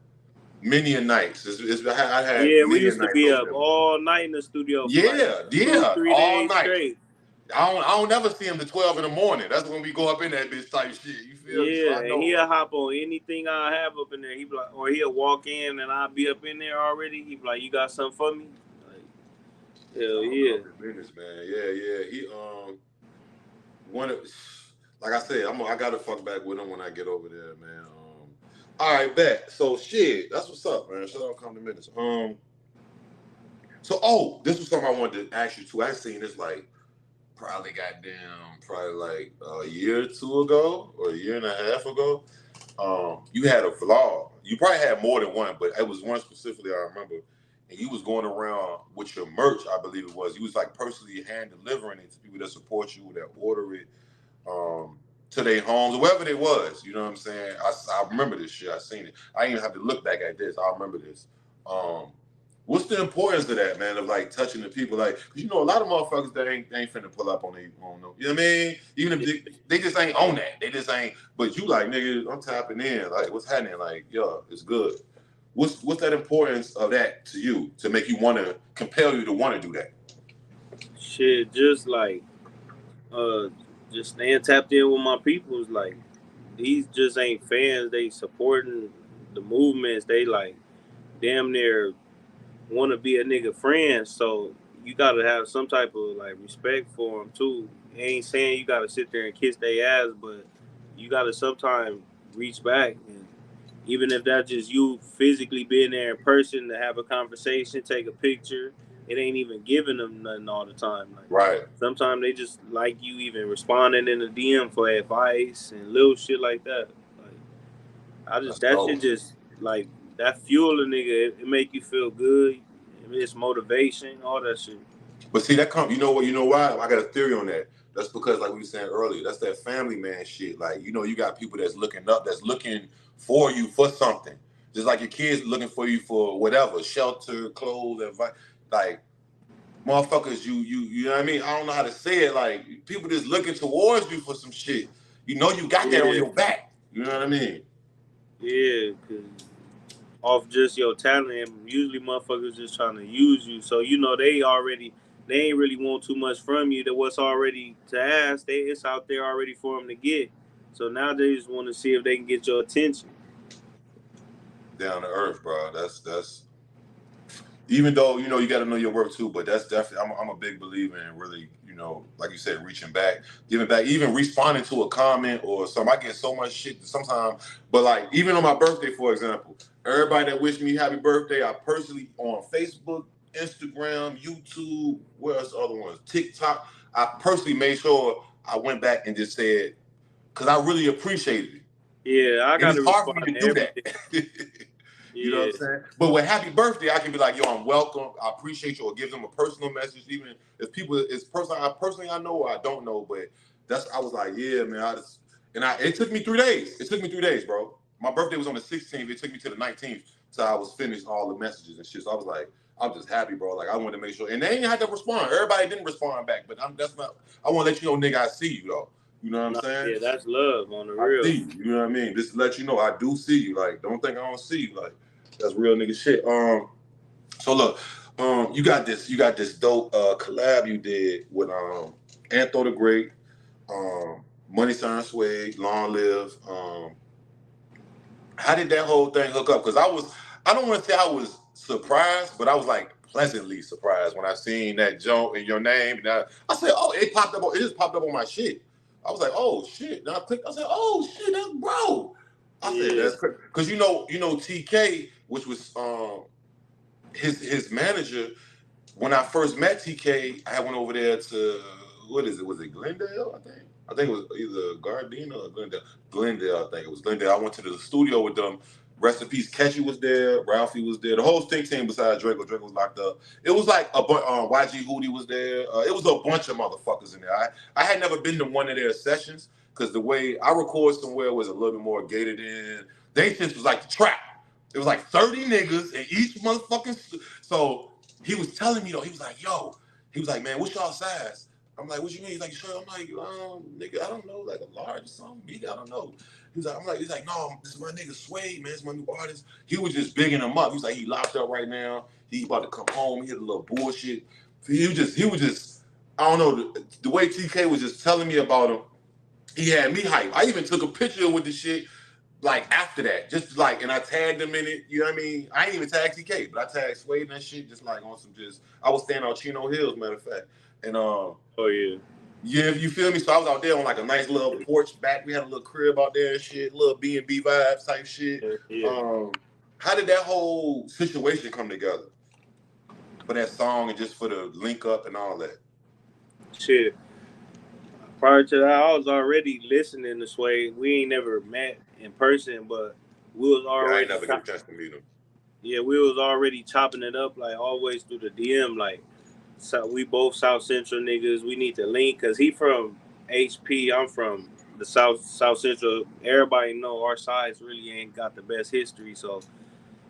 Speaker 1: Many a nights. I had
Speaker 2: Yeah, we
Speaker 1: many a
Speaker 2: used to
Speaker 1: nights
Speaker 2: be
Speaker 1: over
Speaker 2: up
Speaker 1: there.
Speaker 2: all night in the studio for like
Speaker 1: Yeah,
Speaker 2: two,
Speaker 1: yeah,
Speaker 2: three
Speaker 1: all
Speaker 2: days
Speaker 1: night.
Speaker 2: straight.
Speaker 1: I don't never see him to 12 in the morning. That's when we go up in that bitch type shit. You feel me? So
Speaker 2: Yeah,
Speaker 1: I
Speaker 2: and
Speaker 1: know.
Speaker 2: he'll hop on anything I have up in there. He be like, or he'll walk in and I'll be up in there already. He be like, "You got something for me?" Like, hell
Speaker 1: Shout out
Speaker 2: yeah.
Speaker 1: Compton Business, man. Yeah, yeah. He one of, like I said, I gotta fuck back with him when I get over there, man. All right, bet. So shit, that's what's up, man. Shout out Compton Business. So this was something I wanted to ask you too. I seen this like probably like a year or two ago or a year and a half ago. You had a vlog. You probably had more than one, but it was one specifically I remember. And you was going around with your merch, I believe it was. You was like personally hand delivering it to people that support you, that order it, to their homes, or wherever it was. You know what I'm saying? I remember this shit. I seen it. I didn't even have to look back at this. I remember this. What's the importance of that, man? Of like touching the people, like, cause you know a lot of motherfuckers that ain't finna pull up on they on no. You know what I mean? Even if they just ain't on that, they just ain't. But you like, nigga, I'm tapping in. Like, what's happening? Like, yo, it's good. What's that importance of that to you to make you want to compel you to want to do that?
Speaker 2: Shit, just like uh, just staying tapped in with my peoples. Like these just ain't fans. They supporting the movements. They like damn near want to be a nigga friend. So you gotta have some type of like respect for them too. Ain't saying you gotta sit there and kiss their ass, but you gotta sometimes reach back, and even if that's just you physically being there in person to have a conversation, take a picture. It ain't even giving them nothing all the time. Like
Speaker 1: Right.
Speaker 2: sometimes they just like you even responding in the DM for advice and little shit like that. Like I just
Speaker 1: That's
Speaker 2: that
Speaker 1: dope.
Speaker 2: shit just like that fuel a nigga. It make you feel good. It's motivation, all that shit.
Speaker 1: But see, that come. You know what? You know why? I got a theory on that. That's because, like we were saying earlier, that's that family man shit. Like, you know, you got people that's looking up, that's looking for you for something. Just like your kids looking for you for whatever, shelter, clothes, advice. Like, motherfuckers, you know what I mean? I don't know how to say it. Like, people just looking towards you for some shit. You know, you got that on
Speaker 2: Yeah,
Speaker 1: your back. You know what I mean?
Speaker 2: yeah. Cause off just your talent, and usually motherfuckers just trying to use you. So you know they ain't really want too much from you. That what's already to ask, it's out there already for them to get. So now they just want to see if they can get your attention.
Speaker 1: Down to earth, bro. That's even though you know you got to know your work too, but that's definitely I'm a big believer in really, you know, like you said, reaching back, giving back, even responding to a comment or something. I get so much shit sometimes, but like even on my birthday, for example, everybody that wished me happy birthday, I personally on Facebook, Instagram, YouTube, where else the other ones, TikTok, I personally made sure I went back and just said because I really appreciated it,
Speaker 2: Yeah, I
Speaker 1: and
Speaker 2: got
Speaker 1: it's
Speaker 2: to
Speaker 1: hard for
Speaker 2: respond
Speaker 1: me to
Speaker 2: to
Speaker 1: do
Speaker 2: everything.
Speaker 1: that. You know what
Speaker 2: Yeah,
Speaker 1: I'm saying? But with happy birthday, I can be like, yo, I'm welcome. I appreciate you, or give them a personal message, even if people it's personally I know or I don't know. But I was like, yeah, man. It took me 3 days. It took me 3 days, bro. My birthday was on the 16th. It took me to the 19th till I was finished all the messages and shit. So I was like, I'm just happy, bro. Like I wanted to make sure, and they ain't had to respond. Everybody didn't respond back, but that's not. I want to let you know, nigga, I see you though. You know what I'm
Speaker 2: no,
Speaker 1: saying?
Speaker 2: yeah, that's love on the
Speaker 1: I
Speaker 2: real.
Speaker 1: see you. You know what I mean? Just to let you know, I do see you. Like, don't think I don't see you. Like, that's real nigga shit. So look, you got this dope collab you did with Antho the Great, Money Sign Swag, Long Live. How did that whole thing hook up? Because I don't want to say I was surprised, but I was like pleasantly surprised when I seen that joke in your name. And I said, oh, it just popped up on my shit. I was like, oh shit. And I clicked, I said, oh shit, that's bro. I said,
Speaker 2: Yeah,
Speaker 1: that's crazy. Because you know, TK, which was his manager, when I first met TK, I went over there to what is it? Was it Glendale? I think. I think it was either Gardena or Glendale. Glendale, I think it was Glendale. I went to the studio with them. Rest in peace. Catchy was there. Ralphie was there. The whole stink team besides Draco. Draco was locked up. It was like a bunch. YG Hootie was there. It was a bunch of motherfuckers in there. I had never been to one of their sessions because the way I record somewhere was a little bit more gated in. They just was like the trap. It was like 30 niggas in each motherfucking. So he was telling me though, he was like, yo, he was like, man, what's y'all size? I'm like, what you mean? He's like, sure. I'm like, nigga, I don't know, like a large or something, big, I don't know. He's like, no, this is my nigga Sway, man, it's my new artist. He was just bigging him up. He's like, he locked up right now. He about to come home. He had a little bullshit. He was just, I don't know, the way TK was just telling me about him, he had me hype. I even took a picture with the shit like after that, just like, and I tagged him in it. You know what I mean? I ain't even tagged TK, but I tagged Swade and that shit, just like on some just. I was staying on Chino Hills, matter of fact, and
Speaker 2: Oh yeah.
Speaker 1: yeah, you feel me? So I was out there on like a nice little porch back. We had a little crib out there and shit, little B&B vibes type shit.
Speaker 2: Yeah.
Speaker 1: How did that whole situation come together for that song and just for the link up and all that?
Speaker 2: Shit. Prior to that, I was already listening to Sway. We ain't never met in person, but we was
Speaker 1: Yeah, I ain't
Speaker 2: already
Speaker 1: never get a chance to meet him.
Speaker 2: yeah, we was already chopping it up like always through the DM. Like, so we both South Central niggas. We need to link because he from HP. I'm from the South Central. Everybody know our sides really ain't got the best history. So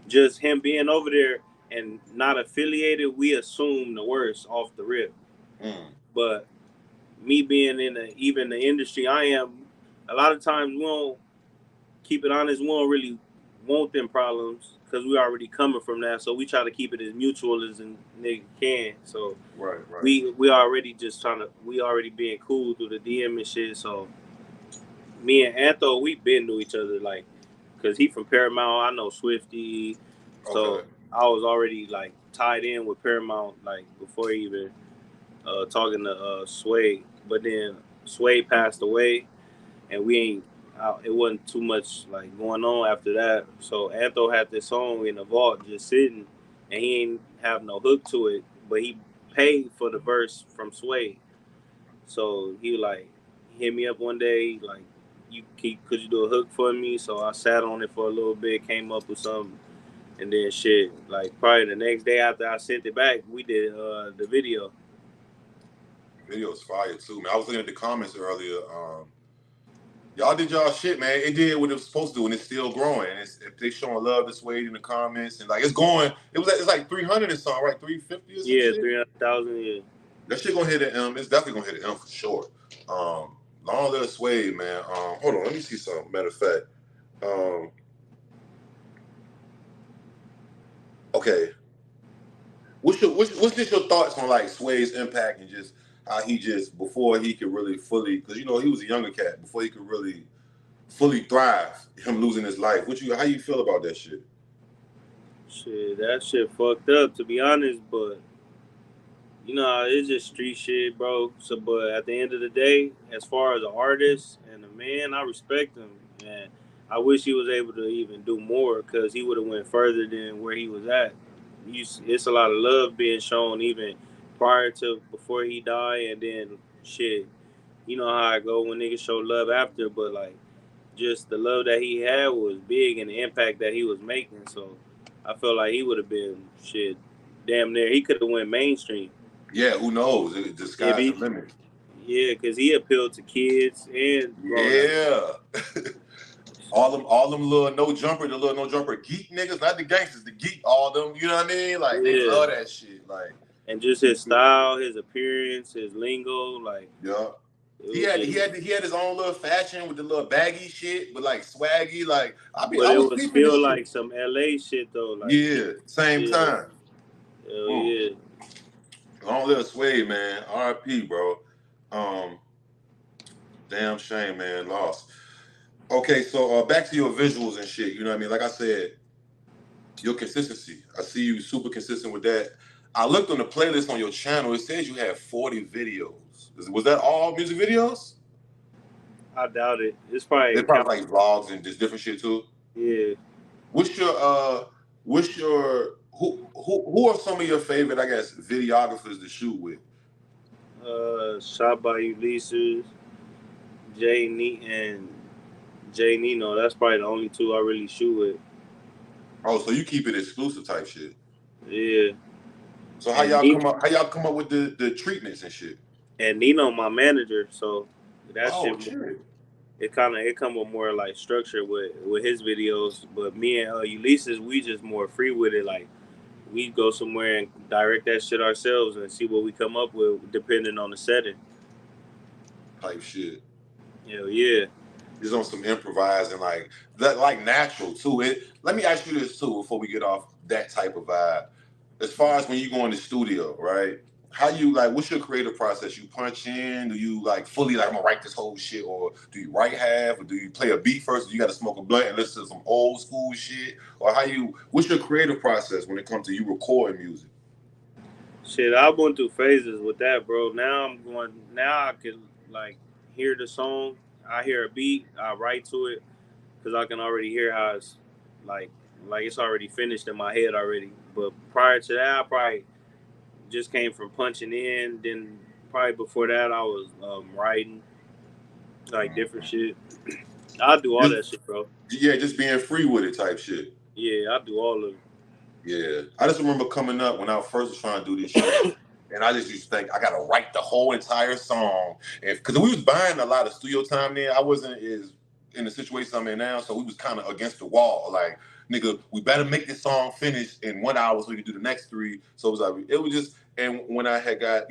Speaker 2: just him being over there and not affiliated, we assume the worst off the rip. But me being in even the industry I am, a lot of times we don't keep it honest. We don't really want them problems because we already coming from that. So we try to keep it as mutual as a nigga can. So
Speaker 1: Right.
Speaker 2: we already just trying to we already being cool through the DM and shit. So me and Antho, we been to each other like, cause he from Paramount. I know Swifty, so
Speaker 1: Okay.
Speaker 2: I was already like tied in with Paramount like before even talking to Sway. But then Sway passed away, and we ain't. It wasn't too much like going on after that. So Antho had this song in the vault just sitting, and he ain't have no hook to it, but he paid for the verse from Sway. So he like hit me up one day like, could you do a hook for me? So I sat on it for a little bit, came up with something, and then shit. Like probably the next day after I sent it back, we did the video.
Speaker 1: Video's fire too, man. I was looking at the comments earlier. Y'all did y'all shit, man. It did what it was supposed to do, and it's still growing. And if they showing love to Suede in the comments, and like it's going, it's like 300 and something, right? 350 or some
Speaker 2: Yeah,
Speaker 1: shit.
Speaker 2: 300,000. Yeah.
Speaker 1: That shit gonna hit an M. It's definitely gonna hit an M for sure. Long live Suede, man. Hold on, let me see something. Matter of fact, okay. What's just your thoughts on like Suede's impact and just how he just before he could really fully, because you know he was a younger cat before he could really fully thrive, him losing his life. How you feel about that shit?
Speaker 2: Shit, that shit fucked up to be honest, but you know, it's just street shit, bro. So, but at the end of the day, as far as an artist and a man, I respect him, and I wish he was able to even do more because he would have went further than where he was at. It's a lot of love being shown even prior to before he died, and then shit. You know how I go when niggas show love after, but like just the love that he had was big and the impact that he was making. So I felt like he would have been shit damn near. He could have went mainstream.
Speaker 1: Yeah, who knows? The
Speaker 2: If
Speaker 1: sky's the
Speaker 2: he,
Speaker 1: limit.
Speaker 2: yeah, because he appealed to kids and grown ups.
Speaker 1: Yeah. all them little the little no jumper geek niggas, not the gangsters, the geek, all them, you know what I mean? Like they
Speaker 2: Yeah,
Speaker 1: love that shit. Like
Speaker 2: and just his style, his appearance, his lingo, like
Speaker 1: yeah.
Speaker 2: it was just.
Speaker 1: He had his own little fashion with the little baggy shit, but like swaggy. Like
Speaker 2: But
Speaker 1: I
Speaker 2: it
Speaker 1: was
Speaker 2: was
Speaker 1: peeping this
Speaker 2: still
Speaker 1: shit.
Speaker 2: like some LA shit though. Like he,
Speaker 1: Yeah, same
Speaker 2: yeah,
Speaker 1: time.
Speaker 2: hell
Speaker 1: Mm.
Speaker 2: yeah.
Speaker 1: Long live Suede, man. R.I.P. bro. Um, damn shame, man. Lost. Okay, so back to your visuals and shit. You know what I mean? Like I said, your consistency. I see you super consistent with that. I looked on the playlist on your channel. It says you have 40 videos. Was that all music videos?
Speaker 2: I doubt it. It's probably
Speaker 1: They
Speaker 2: count.
Speaker 1: probably like vlogs and just different shit too.
Speaker 2: Yeah.
Speaker 1: What's your who are some of your favorite, I guess, videographers to shoot with?
Speaker 2: Shot by Ulysses, and Jay Nino. That's probably the only two I really shoot with.
Speaker 1: Oh, so you keep it exclusive type shit.
Speaker 2: Yeah.
Speaker 1: So
Speaker 2: And Nino,
Speaker 1: how y'all come up with the treatments and shit?
Speaker 2: and Nino, my manager. So that
Speaker 1: Oh
Speaker 2: shit.
Speaker 1: shit.
Speaker 2: it come with more like structure with his videos. But me and Ulysses, we just more free with it. Like we go somewhere and direct that shit ourselves and see what we come up with depending on the setting.
Speaker 1: type shit.
Speaker 2: Hell yeah.
Speaker 1: Just on some improvising, like that, like natural too. It. Let me ask you this too before we get off that type of vibe. As far as when you go in the studio, right? How you like? What's your creative process? You punch in? Do you like fully like I'm gonna write this whole shit, or do you write half, or do you play a beat first? Or you got to smoke a blunt and listen to some old school shit, or how you? What's your creative process when it comes to you recording music?
Speaker 2: Shit, I went through phases with that, bro. Now I'm going. Now I can like hear the song. I hear a beat. I write to it because I can already hear how it's like like it's already finished in my head already. But prior to that, I probably just came from punching in. Then probably before that, I was writing like different shit. I do all
Speaker 1: Just
Speaker 2: that shit, bro.
Speaker 1: yeah, just being free with it type shit.
Speaker 2: Yeah, I do all of
Speaker 1: Yeah, I just remember coming up when I first was trying to do this shit,
Speaker 2: it.
Speaker 1: and I just used to think I gotta write the whole entire song, and because we was buying a lot of studio time then, I wasn't as in the situation I'm in now, so we was kind of against the wall, like nigga, we better make this song finish in 1 hour so we can do the next three. So it was like it was just, and when I had got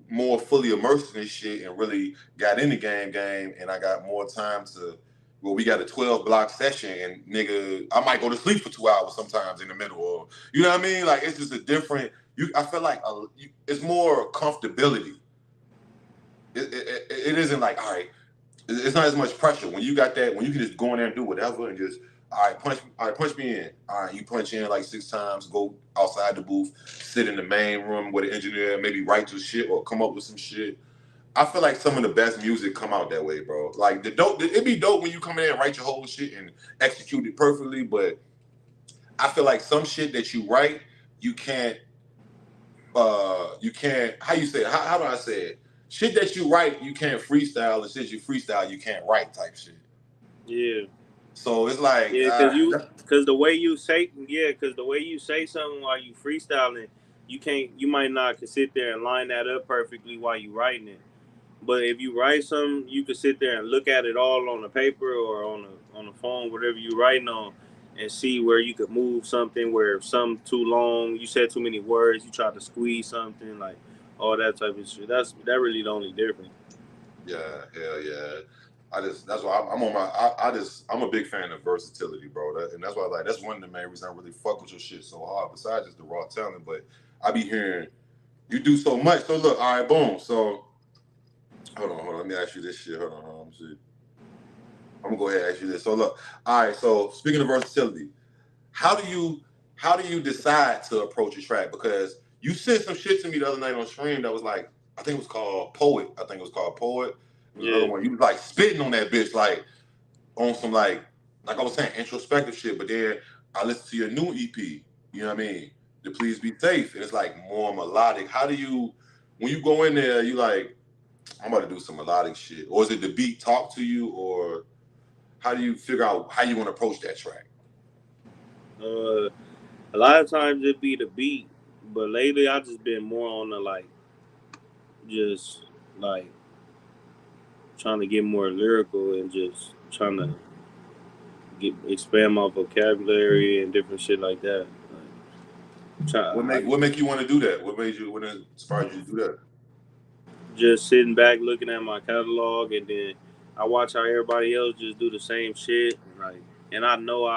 Speaker 1: more fully immersed in this shit and really got in the game, and I got more time to. Well, we got a 12 block session, and nigga, I might go to sleep for 2 hours sometimes in the middle, or you know what I mean? Like it's just a different. I feel like it's more comfortability. It isn't like all right. It's not as much pressure when you got that. When you can just go in there and do whatever and just all right, punch me in. All right, you punch in like 6 times. Go outside the booth, sit in the main room with the engineer, maybe write your shit or come up with some shit. I feel like some of the best music come out that way, bro. Like it'd be dope when you come in and write your whole shit and execute it perfectly, but I feel like some shit that you write, you can't how you say it? How do I say it? Shit that you write, you can't freestyle, and shit you freestyle, you can't write type shit.
Speaker 2: Yeah,
Speaker 1: So it's like
Speaker 2: yeah, cause the way you say, yeah, cause the way you say something while you freestyling, you can't, you might not can sit there and line that up perfectly while you writing it. But if you write something, you can sit there and look at it all on the paper or on the phone, whatever you're writing on, and see where you could move something. Where some too long, you said too many words, you tried to squeeze something, like all that type of shit. That really the only difference.
Speaker 1: yeah, hell yeah. That's why I'm on my I'm a big fan of versatility, bro. And that's why that's one of the main reasons I really fuck with your shit so hard. Besides just the raw talent, but I be hearing you do so much. So look, all right, boom. So hold on. Let me ask you this shit. Hold on. Let me see. I'm gonna go ahead and ask you this. So look, all right. So speaking of versatility, how do you decide to approach a track? Because you sent some shit to me the other night on stream that was like, I think it was called Poet. I think it was called Poet. There's another
Speaker 2: Yeah,
Speaker 1: one. You was like spitting on that bitch, like on some like I was saying, introspective shit. But then I listened to your new EP. You know what I mean? The Please Be Safe, and it's like more melodic. How do you, when you go in there, you like, I'm about to do some melodic shit, or is it the beat talk to you, or how do you figure out how you want to approach that track?
Speaker 2: uh, a lot of times it be the beat, but lately I just been more on the like, just like trying to get more lyrical and just trying to get expand my vocabulary and different shit like that. Like,
Speaker 1: What make you want to do that? What inspired you to do that?
Speaker 2: just sitting back looking at my catalog, and then I watch how everybody else just do the same shit. Like, and I know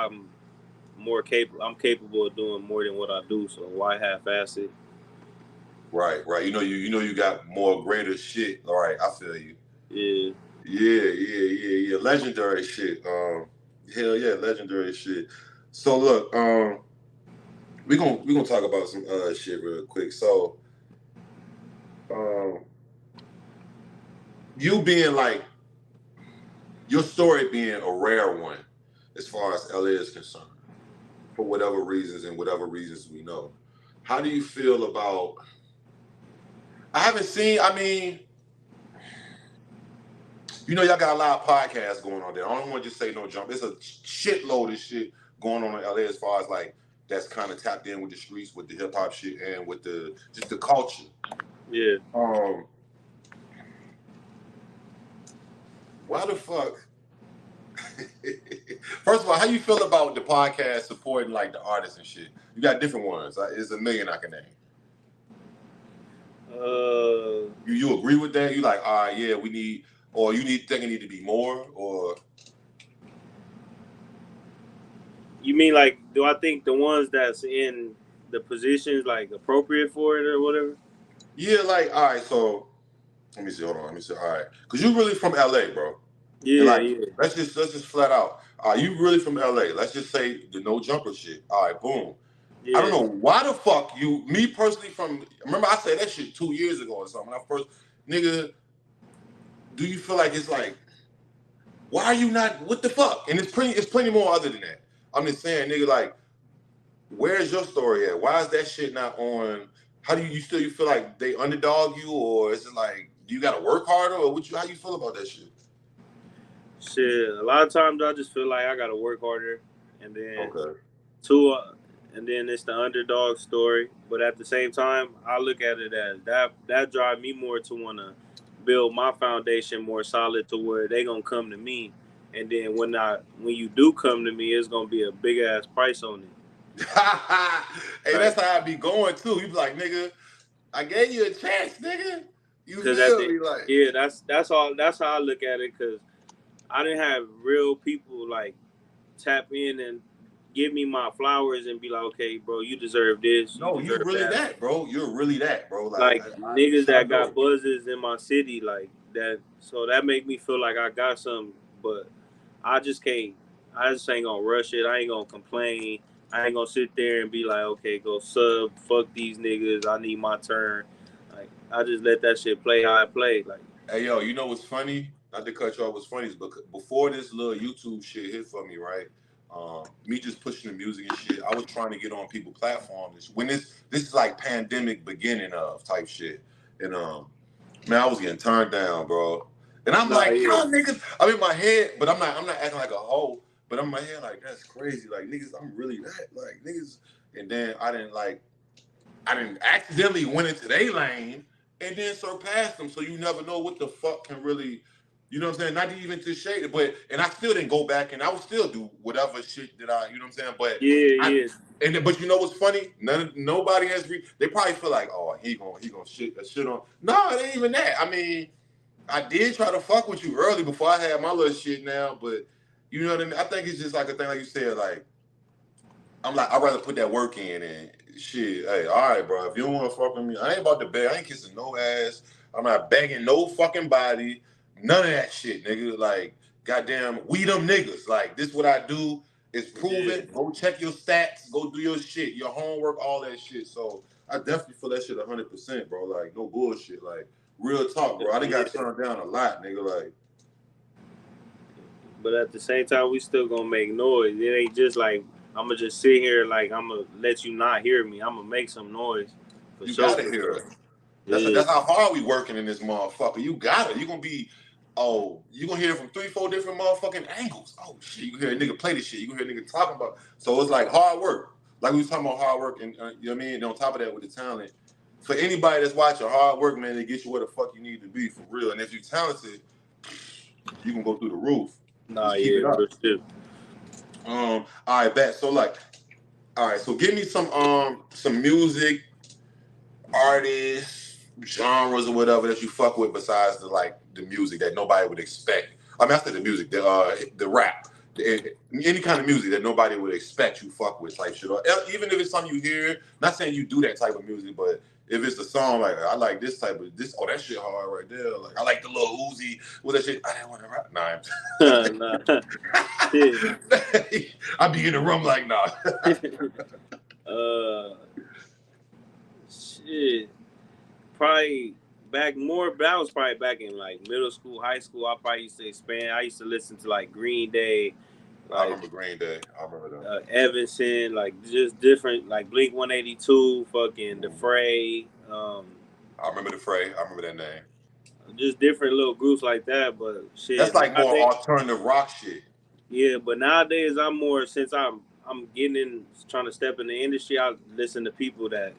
Speaker 2: more capable. I'm capable of doing more than what I do. So why half-ass it?
Speaker 1: Right. You got more greater shit. All right, I feel you.
Speaker 2: Yeah,
Speaker 1: Yeah. Legendary shit. Hell yeah, legendary shit. So look, we gonna talk about some shit real quick. So, um, you being like your story being a rare one, as far as LA is concerned, for whatever reasons and whatever reasons we know. How do you feel about? I haven't seen. I mean, y'all got a lot of podcasts going on there. I don't want to just say no jump. There's a shitload of shit going on in LA as far as like that's kind of tapped in with the streets, with the hip hop shit, and with the just the culture.
Speaker 2: yeah.
Speaker 1: Um, why the fuck? First of all, how you feel about the podcast supporting like the artists and shit? You got different ones. It's a million I can name. You agree with that? You like, all right, yeah, we need, or you think it need to be more, or
Speaker 2: you mean like, do I think the ones that's in the positions like appropriate for it or whatever?
Speaker 1: yeah, like, all right, so let me see, hold on, let me see, all right, because you really from LA, bro.
Speaker 2: Yeah,
Speaker 1: And like,
Speaker 2: yeah.
Speaker 1: let's just flat out. Are you really from LA? Let's just say the no jumper shit. All right, boom. I don't
Speaker 2: Yeah.
Speaker 1: know why the fuck you, me personally, from remember I said that shit 2 years ago or something. When I first, nigga, do you feel like it's like, why are you not? What the fuck? And it's plenty more other than that. I'm just saying, nigga, like, where's your story at? Why is that shit not on? How do you feel like they underdog you, or is it like do you gotta work harder, or how you feel about that shit?
Speaker 2: Shit. A lot of times I just feel like I gotta work harder, and then
Speaker 1: Okay.
Speaker 2: two, and then it's the underdog story. But at the same time, I look at it as that drive me more to want to build my foundation more solid to where they gonna come to me, and then when you do come to me, it's gonna be a big ass price on it.
Speaker 1: Hey,
Speaker 2: Like,
Speaker 1: that's how I be going too. You be like, nigga, I gave you a chance, nigga. You
Speaker 2: cause at
Speaker 1: feel
Speaker 2: the
Speaker 1: me? Like,
Speaker 2: yeah, that's how I look at it. Cause I didn't have real people like tap in and give me my flowers and be like, okay, bro, you deserve this, you
Speaker 1: no, you
Speaker 2: deserve
Speaker 1: really
Speaker 2: that.
Speaker 1: that, bro. You're really that, bro.
Speaker 2: Like niggas
Speaker 1: I
Speaker 2: that got
Speaker 1: know.
Speaker 2: buzzes in my city, like that. So that make me feel like I got something, but I just can't. I just ain't gonna rush it. I ain't gonna complain. I ain't gonna sit there and be like, okay, go sub, fuck these niggas. I need my turn. Like I just let that shit play how it played. Like
Speaker 1: Hey, yo, you know what's funny? Not to cut you off, what's funny is because before this little YouTube shit hit for me, right? Me just pushing the music and shit. I was trying to get on people platforms when this is like pandemic beginning of type shit, and man, I was getting turned down, bro. And I'm
Speaker 2: nah,
Speaker 1: like,
Speaker 2: yeah,
Speaker 1: yo, niggas. I'm in my head, but I'm not acting like a hoe. But I'm in my head like that's crazy. Like niggas, I'm really that. Like niggas. And then I didn't accidentally went into their lane and then surpassed them. So you never know what the fuck can really, you know what I'm saying? Not even to shade it, but and I still didn't go back and I would still do whatever shit that you know what I'm saying? But
Speaker 2: yeah,
Speaker 1: I
Speaker 2: yeah.
Speaker 1: but you know what's funny? Nobody has they probably feel like, oh, he gonna shit on. No, it ain't even that. I mean, I did try to fuck with you early before I had my little shit now, but you know what I mean? I think it's just like a thing like you said, like I'm like, I'd rather put that work in and shit. Hey, all right, bro. If you don't want to fuck with me, I ain't about to beg. I ain't kissing no ass. I'm not begging no fucking body. None of that shit, nigga. Like, goddamn, we them niggas. Like, this what I do. It's
Speaker 2: Yeah.
Speaker 1: proven. Go check your stats. Go do your shit, your homework, all that shit. So I definitely feel that shit 100%, bro. Like, no bullshit. Like, real talk, bro. I done got
Speaker 2: Yeah.
Speaker 1: turned down a lot, nigga. Like,
Speaker 2: But at the same time, we still gonna make noise. It ain't just like I'm gonna just sit here like I'm gonna let you not hear me. I'm gonna make some noise for
Speaker 1: you
Speaker 2: sure.
Speaker 1: gotta
Speaker 2: For
Speaker 1: hear
Speaker 2: sure.
Speaker 1: us.
Speaker 2: Yeah.
Speaker 1: That's how hard we working in this motherfucker. You got it. You gonna be, oh, you gonna hear it from 3, 4 different motherfucking angles. Oh shit, you gonna hear a nigga play this shit. You gonna hear a nigga talking about. So it's like hard work. Like we was talking about hard work, and you know what I mean. And on top of that, with the talent, for anybody that's watching, hard work, man, to get you where the fuck you need to be for real. And if you talented, you can go through the roof.
Speaker 2: Nah,
Speaker 1: Just keep
Speaker 2: yeah,
Speaker 1: it
Speaker 2: real
Speaker 1: up.
Speaker 2: shit.
Speaker 1: All right, bet. So like, all right, so give me some music artists, genres, or whatever that you fuck with besides the music that nobody would expect. I mean, after the music, the rap, any kind of music that nobody would expect you fuck with type shit. Or even if it's something you hear, not saying you do that type of music, but if it's a song like I like this type of this, oh that shit hard right there. Like I like the little Uzi with that shit. I didn't want to rap. Nah,
Speaker 2: Nah, shit.
Speaker 1: I be in the room like nah.
Speaker 2: uh, shit. Probably back more. That was probably back in like middle school, high school. I probably used to expand. I used to listen to like Green Day,
Speaker 1: I
Speaker 2: like
Speaker 1: remember Green Day. I remember them.
Speaker 2: Evanston, like just different, like Blink 182, fucking The
Speaker 1: Mm.
Speaker 2: Fray,
Speaker 1: I remember the Fray. I remember that name.
Speaker 2: just different little groups like that. But
Speaker 1: That's
Speaker 2: shit,
Speaker 1: like more
Speaker 2: nowadays,
Speaker 1: alternative rock shit.
Speaker 2: yeah. But nowadays, I'm more since I'm getting in, trying to step in the industry. I listen to people that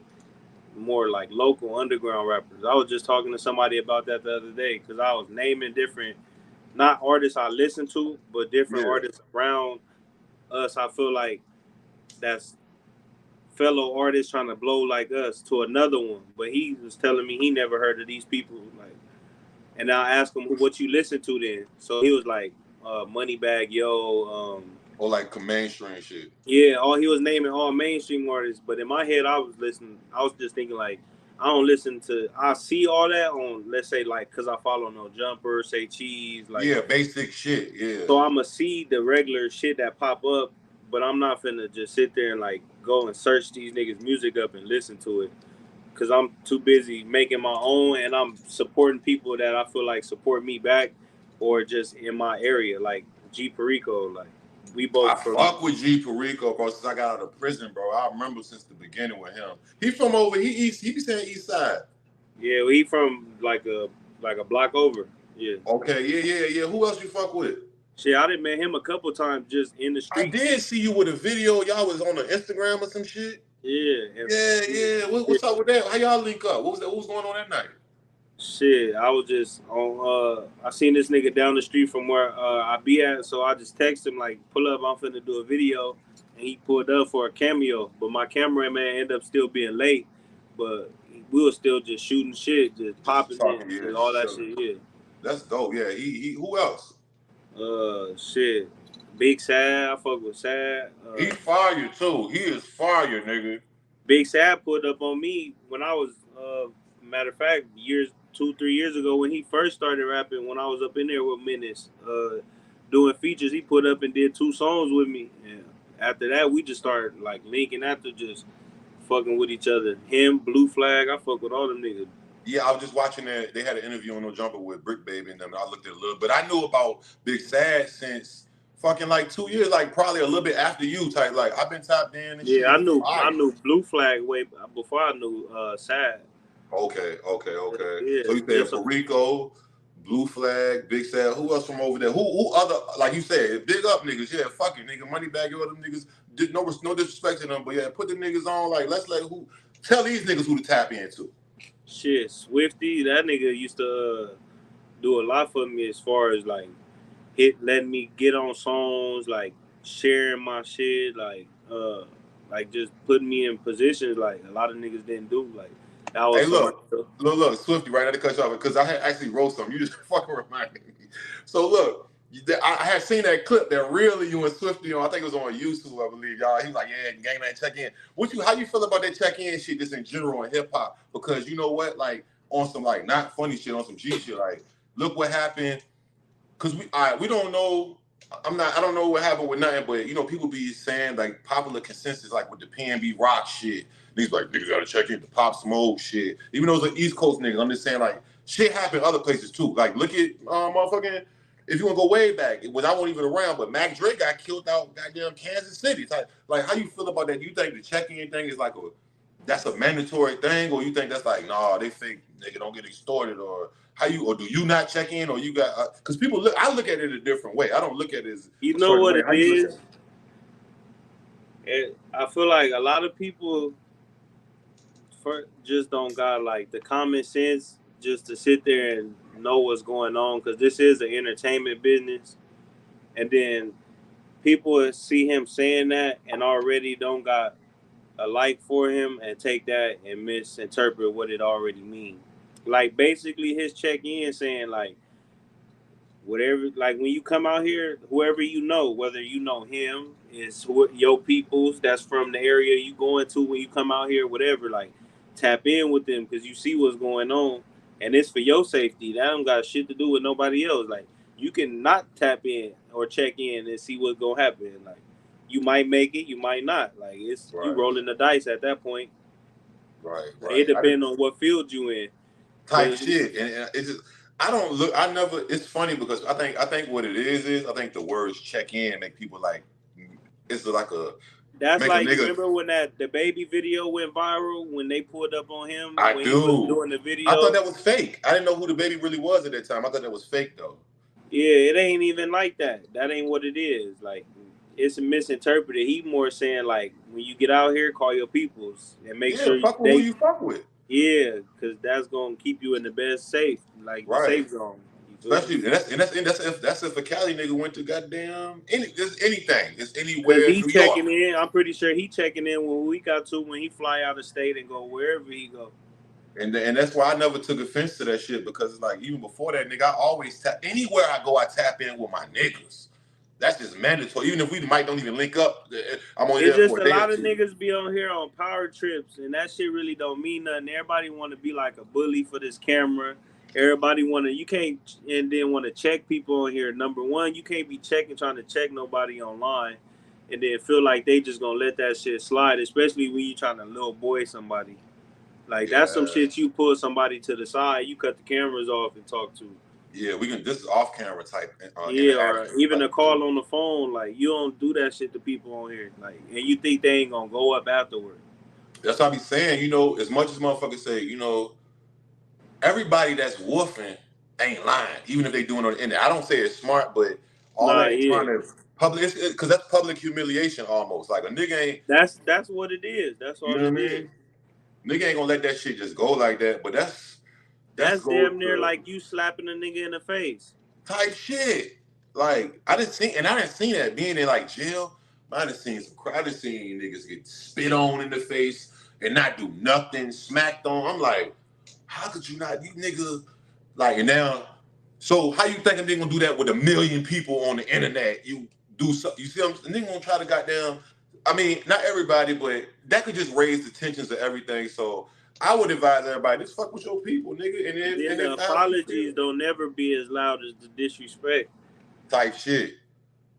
Speaker 2: more like local underground rappers. I was just talking to somebody about that the other day because I was naming different not artists I listen to, but different
Speaker 1: Yeah.
Speaker 2: artists around us. I feel like that's fellow artists trying to blow like us to another one. But he was telling me he never heard of these people. Like, and I asked him what you listen to then. So he was like, Moneybag Yo,
Speaker 1: Or like mainstream shit.
Speaker 2: yeah, all he was naming all mainstream artists. But in my head, I was listening. I was just thinking like, I don't listen to. I see all that on, let's say like, cause I follow No Jumper, Say Cheese, like.
Speaker 1: Yeah, basic shit. Yeah.
Speaker 2: So I'ma see the regular shit that pop up, but I'm not finna just sit there and like go and search these niggas' music up and listen to it. Cause I'm too busy making my own and I'm supporting people that I feel like support me back or just in my area, like G Perico, like we
Speaker 1: I
Speaker 2: both from.
Speaker 1: fuck with G Perico, bro, since I got out of prison, bro. I remember since the beginning with him. He from over, he be saying east side.
Speaker 2: Yeah, he from like a block over. Yeah.
Speaker 1: Okay, yeah. Who else you fuck with?
Speaker 2: Shit, I done met him a couple times just in the
Speaker 1: I
Speaker 2: streets.
Speaker 1: did see you with a video. Y'all was on the Instagram or some shit.
Speaker 2: Yeah, and
Speaker 1: Yeah. What's up with that? How y'all link up? What was that? What was going on that night?
Speaker 2: shit, I was just on. I seen this nigga down the street from where I be at, so I just text him like, "Pull up, I'm finna do a video," and he pulled up for a cameo. But my cameraman ended up still being late, but we was still just shooting shit, just
Speaker 1: Just
Speaker 2: popping it,
Speaker 1: talking, yeah,
Speaker 2: and all
Speaker 1: just
Speaker 2: that
Speaker 1: chilling.
Speaker 2: shit. Yeah.
Speaker 1: That's dope. Yeah, he. Who else?
Speaker 2: Shit. Big Sad, I fuck with Sad.
Speaker 1: He fire too. He is fire, nigga.
Speaker 2: Big Sad put up on me when I was, matter of fact, 2-3 years ago when he first started rapping. When I was up in there with Menace, doing features, he put up and did 2 songs with me. And after that, we just started like linking after just fucking with each other. Him, Blue Flag, I fuck with all them niggas.
Speaker 1: Yeah, I was just watching that. They had an interview on No Jumper with Brick Baby and them. And I looked at it a little, but I knew about Big Sad since fucking like 2 years, like probably a little bit after you. Type like I've been tapped in and
Speaker 2: Yeah,
Speaker 1: shit.
Speaker 2: I
Speaker 1: He
Speaker 2: knew I
Speaker 1: fire.
Speaker 2: knew Blue Flag way before I knew Sad.
Speaker 1: Okay.
Speaker 2: Yeah,
Speaker 1: So you
Speaker 2: yeah.
Speaker 1: said
Speaker 2: So
Speaker 1: Perico, Blue Flag, Big Sad. Who else from over there? Who other like you said, big up niggas? Yeah, fuck it, nigga. Moneybag, you all them niggas. No disrespect to them, but yeah, put the niggas on. Like let's let who tell these niggas who to tap into.
Speaker 2: shit, Swifty, that nigga used to do a lot for me as far as like letting me get on songs, like sharing my shit, like just putting me in positions like a lot of niggas didn't do. Like that
Speaker 1: Hey,
Speaker 2: was somebody.
Speaker 1: look, Swifty, right? I had to cut you off because I had actually wrote something. You just fucking reminded me. So look, I had seen that clip that really you and Swifty on. I think it was on YouTube, I believe. Y'all, he was like, "Yeah, Gangman check in." How you feel about that check in shit just in general in hip hop? Because you know what, like on some like not funny shit, on some G shit. Like, look what happened. Because we don't know. I don't know what happened with nothing, but you know, people be saying like popular consensus, like with the PNB Rock shit. These like niggas gotta check in the Pop Smoke shit. Even though it's the East Coast niggas, I'm just saying like shit happened other places too. Like look at motherfucking. If you want to go way back, when I wasn't even around, but Mac Dre got killed out goddamn Kansas City. Like how you feel about that? You think the check-in thing is like that's a mandatory thing, or you think that's like nah, they think nigga don't get extorted, or how you, or do you not check in, or you got because people look. I look at it a different way. I don't look at it as
Speaker 2: You
Speaker 1: a
Speaker 2: know
Speaker 1: certain
Speaker 2: what
Speaker 1: way.
Speaker 2: it
Speaker 1: How you look at
Speaker 2: is?
Speaker 1: it?
Speaker 2: I feel like a lot of people just don't got like the common sense just to sit there and know what's going on because this is an entertainment business, and then people see him saying that and already don't got a like for him and take that and misinterpret what it already means. Like basically his check in saying like whatever, like when you come out here, whoever you know, whether you know him, is your peoples that's from the area you going to when you come out here, whatever, like tap in with them because you see what's going on and it's for your safety. That don't got shit to do with nobody else. Like you can not tap in or check in and see what's gonna happen. Like you might make it, you might not. Like it's you
Speaker 1: Right,
Speaker 2: rolling the dice at that point.
Speaker 1: right.
Speaker 2: It depends on what field you in.
Speaker 1: Type
Speaker 2: Cause
Speaker 1: shit, and it's just I don't look. I never. It's funny because I think what it is I think the words check in make people like it's like a
Speaker 2: that's
Speaker 1: make a
Speaker 2: like,
Speaker 1: nigga.
Speaker 2: remember when that the baby video went viral when they pulled up on him
Speaker 1: I
Speaker 2: when he was
Speaker 1: do.
Speaker 2: doing the
Speaker 1: I thought
Speaker 2: video?
Speaker 1: that was fake. I didn't know who the baby really was at that time. I thought that was fake though.
Speaker 2: Yeah, it ain't even like that. That ain't what it is. Like it's misinterpreted. He more saying like when you get out here, call your peoples and make
Speaker 1: Yeah,
Speaker 2: sure
Speaker 1: fuck with who
Speaker 2: they,
Speaker 1: you fuck with.
Speaker 2: yeah, because that's gonna keep you in the best safe, like the
Speaker 1: Right.
Speaker 2: safe zone. You
Speaker 1: Especially and that's if a Cali nigga went to goddamn anything. It's
Speaker 2: Cause
Speaker 1: anywhere,
Speaker 2: he
Speaker 1: New York.
Speaker 2: checking in. I'm pretty sure he checking in when we got to when he fly out of state and go wherever he go.
Speaker 1: And that's why I never took offense to that shit because it's like even before that nigga, I always tap anywhere I go, I tap in with my niggas. That's just mandatory. Even if we might don't even link up, I'm only
Speaker 2: It's
Speaker 1: there
Speaker 2: just
Speaker 1: for a
Speaker 2: a
Speaker 1: day or
Speaker 2: lot of
Speaker 1: two.
Speaker 2: niggas be on here on power trips, and that shit really don't mean nothing. Everybody want to be like a bully for this camera. Everybody want to, you can't, and then want to check people on here. Number one, you can't be checking, trying to check nobody online, and then feel like they just gonna let that shit slide, especially when you trying to little boy somebody. Like that's some
Speaker 1: Yeah,
Speaker 2: shit you pull somebody to the side, you cut the cameras off and talk to.
Speaker 1: yeah, we can. This is off camera type
Speaker 2: Yeah, or
Speaker 1: interaction
Speaker 2: even
Speaker 1: like
Speaker 2: a
Speaker 1: we do.
Speaker 2: call on the phone. Like you don't do that shit to people on here. Like, and you think they ain't gonna go up afterward.
Speaker 1: That's what I be saying. As much as motherfuckers say, everybody that's woofing ain't lying, even if they doing it on the internet. I don't say it's smart, but all
Speaker 2: Nah,
Speaker 1: that trying
Speaker 2: yeah,
Speaker 1: to public, because that's public humiliation almost. Like a nigga ain't,
Speaker 2: that's what it is. That's
Speaker 1: you
Speaker 2: all
Speaker 1: know what I
Speaker 2: it is.
Speaker 1: mean? Nigga ain't gonna let that shit just go like that. But that's
Speaker 2: That's
Speaker 1: goes
Speaker 2: damn near
Speaker 1: to
Speaker 2: like you slapping a nigga in the face.
Speaker 1: type shit. Like I didn't see that being in like jail. I done seen I done seen niggas get spit on in the face and not do nothing, smacked on. I'm like, how could you not, you niggas like and now? So how you think they gonna do that with a million people on the internet? You do so, you see? Nigga gonna try to goddamn. I mean, not everybody, but that could just raise the tensions of everything. So I would advise everybody just fuck with your people, nigga, and
Speaker 2: And then the
Speaker 1: if however you
Speaker 2: apologies
Speaker 1: feel,
Speaker 2: don't never be as loud as the disrespect.
Speaker 1: type shit.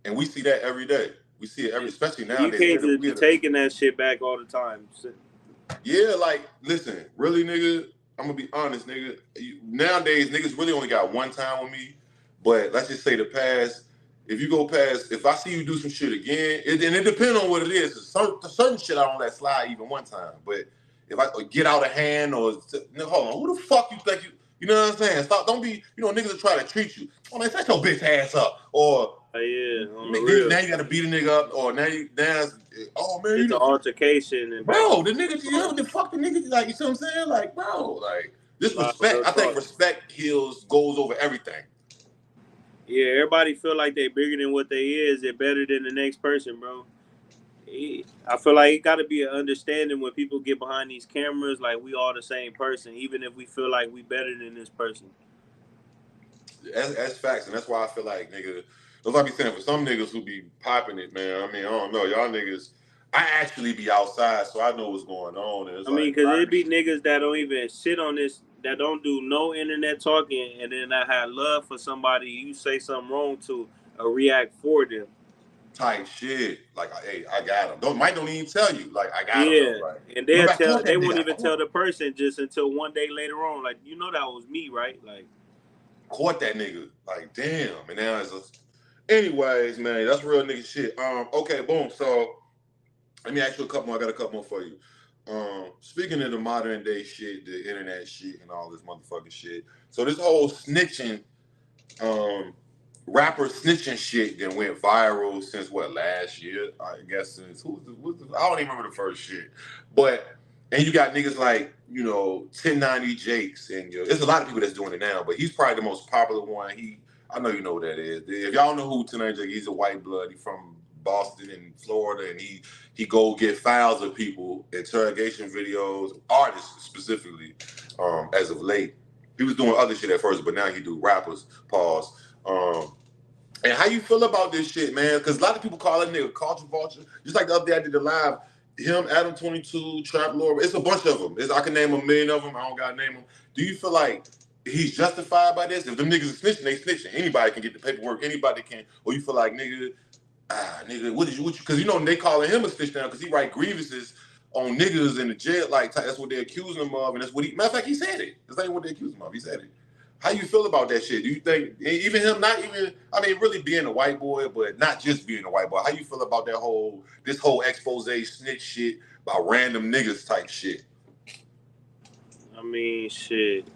Speaker 1: And we see that every day. We see it every,
Speaker 2: And
Speaker 1: especially
Speaker 2: you
Speaker 1: nowadays.
Speaker 2: can't just be taking that shit back all the time.
Speaker 1: Yeah, like, listen, really, nigga, I'm gonna be honest, nigga. Nowadays, niggas really only got one time with me. But let's just say the past, if you go past, if I see you do some shit again, and it depends on what it is. Certain shit I don't let slide even one time. But if I get out of hand hold on, who the fuck you think you know what I'm saying? Stop, don't be, niggas will try to treat you. Oh man, set your bitch ass up. Or
Speaker 2: Yeah, on the
Speaker 1: then
Speaker 2: real.
Speaker 1: now you gotta beat a nigga up, or now oh man,
Speaker 2: It's an altercation and back
Speaker 1: bro,
Speaker 2: and
Speaker 1: the nigga, the fuck the nigga, like, you see what I'm saying? Like, bro, like, this
Speaker 2: loud
Speaker 1: respect,
Speaker 2: real
Speaker 1: I think
Speaker 2: talk.
Speaker 1: respect goes over everything.
Speaker 2: Yeah, everybody feel like they bigger than what they is. They're better than the next person, bro. I feel like it got to be an understanding when people get behind these cameras, like we all the same person, even if we feel like we better than this person.
Speaker 1: That's facts, and that's why I feel like, nigga, that's what I be saying for some niggas who be popping it, man. I mean, I don't know. Y'all niggas, I actually be outside, so I know what's going on. And it's
Speaker 2: I mean,
Speaker 1: like,
Speaker 2: because it be niggas that don't even sit on this, that don't do no internet talking, and then I have love for somebody you say something wrong to, or react for them.
Speaker 1: type shit. Like, hey, I got him. Don't even tell you. Like, I got him, though.
Speaker 2: Yeah,
Speaker 1: Like,
Speaker 2: and
Speaker 1: remember, I caught
Speaker 2: they
Speaker 1: that
Speaker 2: won't
Speaker 1: nigga. I
Speaker 2: even tell
Speaker 1: caught
Speaker 2: the person just until one day later on, like that was me, right? Like,
Speaker 1: caught that nigga. Like, damn. And now anyways, man, that's real nigga shit. Okay, boom. So let me ask you a couple more. I got a couple more for you. Speaking of the modern day shit, the internet shit, and all this motherfucking shit. So this whole snitching, um, rapper snitching shit that went viral since what, last year? I guess since I don't even remember the first shit. But and you got niggas like 1090 Jakes, and there's a lot of people that's doing it now. But he's probably the most popular one. I know you know what that is. If y'all know who 1090 Jake, he's a white blood. He's from Boston and Florida, and he go get files of people, interrogation videos, artists specifically. As of late, he was doing other shit at first, but now he do rappers. Pause. And how you feel about this shit, man? Because a lot of people call that nigga culture vulture. Just like the other day I did the live. Him, Adam 22, Trap Lord. It's a bunch of them. I can name a million of them. I don't gotta name them. Do you feel like he's justified by this? If them niggas are snitching, they snitching. Anybody can get the paperwork. Anybody can. Or you feel like, nigga, what you? Because they calling him a snitch now because he write grievances on niggas in the jail. Like that's what they accusing him of, and that's what matter of fact, he said it. This ain't what they accused him of. He said it. How you feel about that shit? Do you think even him, not even, I mean, really being a white boy, but not just being a white boy? How you feel about this whole expose snitch shit by random niggas type shit?
Speaker 2: I mean, shit.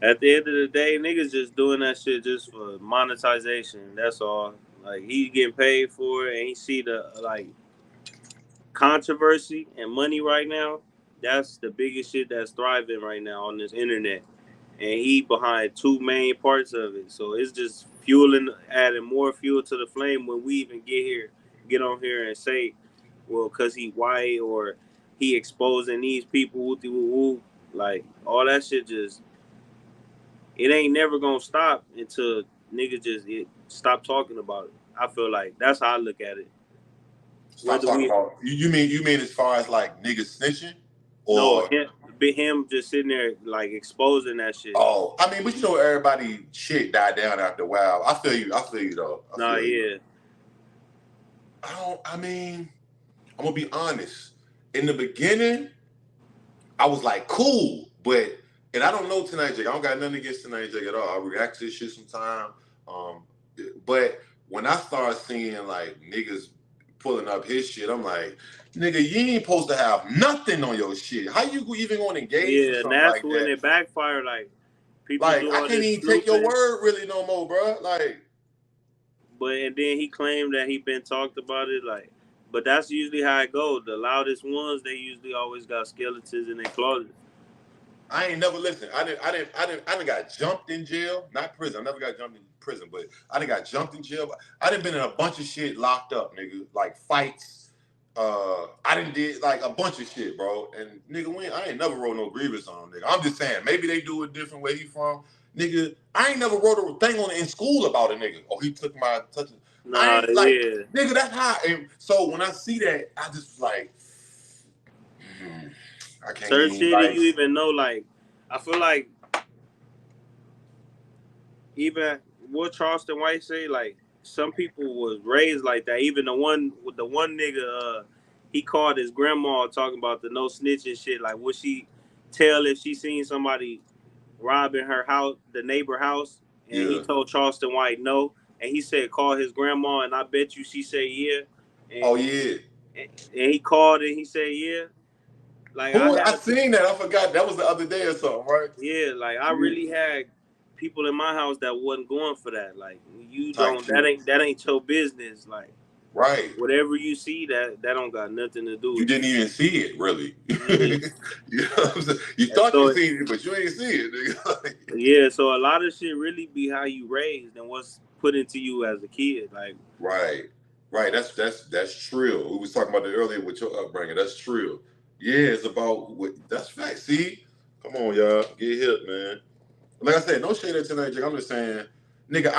Speaker 2: At the end of the day, niggas just doing that shit just for monetization. That's all. Like he getting paid for it, and he see the like controversy and money right now. That's the biggest shit that's thriving right now on this internet. and he behind two main parts of it. So it's just adding more fuel to the flame when we even get on here and say, well, cause he white or he exposing these people, woo woo woo. Like all that shit, just it ain't never gonna stop until niggas stop talking about it. I feel like that's how I look at it.
Speaker 1: Stop talking about you mean as far as like niggas snitching?
Speaker 2: No,
Speaker 1: Or
Speaker 2: him just sitting there like exposing that shit.
Speaker 1: oh, I mean, but you know, everybody shit died down after a while. I feel you though.
Speaker 2: Nah, yeah.
Speaker 1: I mean, I'm gonna be honest. In the beginning, I was like, cool, and I don't know Tonight Jake. I don't got nothing against Tonight Jake at all. I react to this shit sometime. But when I start seeing like niggas pulling up his shit, I'm like, nigga, you ain't supposed to have nothing on your shit. How you even gonna engage with something like that?
Speaker 2: Yeah, and that's when it backfired. Like people
Speaker 1: like
Speaker 2: do
Speaker 1: I
Speaker 2: all
Speaker 1: can't
Speaker 2: this
Speaker 1: even
Speaker 2: snooping,
Speaker 1: take your word really no more, bro. Like,
Speaker 2: and then he claimed that he been talked about it. Like, but that's usually how it goes. The loudest ones, they usually always got skeletons in their closet.
Speaker 1: I ain't never listened. I didn't got jumped in jail, not prison. I never got jumped in prison, but I didn't got jumped in jail. I didn't been in a bunch of shit locked up, nigga, like fights. I didn't did like a bunch of shit, bro. And nigga, I ain't never wrote no grievance on nigga. I'm just saying, maybe they do it different where he from, nigga. I ain't never wrote a thing on it in school about a nigga. Oh, he took my touch.
Speaker 2: Nah,
Speaker 1: I ain't like, nigga. That's how. And so when I see that, I just like. I can't
Speaker 2: certain
Speaker 1: even,
Speaker 2: shit
Speaker 1: like,
Speaker 2: you even know. Like, I feel like even what Charleston White say, like some people was raised like that. Even the one nigga, he called his grandma talking about the no snitching shit. Like, would she tell if she seen somebody robbing her house, the neighbor house? And he told Charleston White no, and he said call his grandma, and I bet you she said yeah. And,
Speaker 1: oh yeah.
Speaker 2: And he called and he said yeah. Like
Speaker 1: I seen that. I forgot that was the other day or something, right?
Speaker 2: Yeah, like I really had people in my house that wasn't going for that. Like you don't, that ain't your business. Like
Speaker 1: right,
Speaker 2: whatever you see, that don't got nothing to do with
Speaker 1: you. Didn't even see it, really.
Speaker 2: Yeah.
Speaker 1: You know what I'm saying? You thought you seen it, but you ain't see it.
Speaker 2: Yeah, so a lot of shit really be how you raised and what's put into you as a kid. Like
Speaker 1: right. That's true. We was talking about that earlier with your upbringing. That's true. Yeah, it's about that's fact. See, come on, y'all, get hip, man. Like I said, no shade at Tonight Jake. I'm just saying, nigga,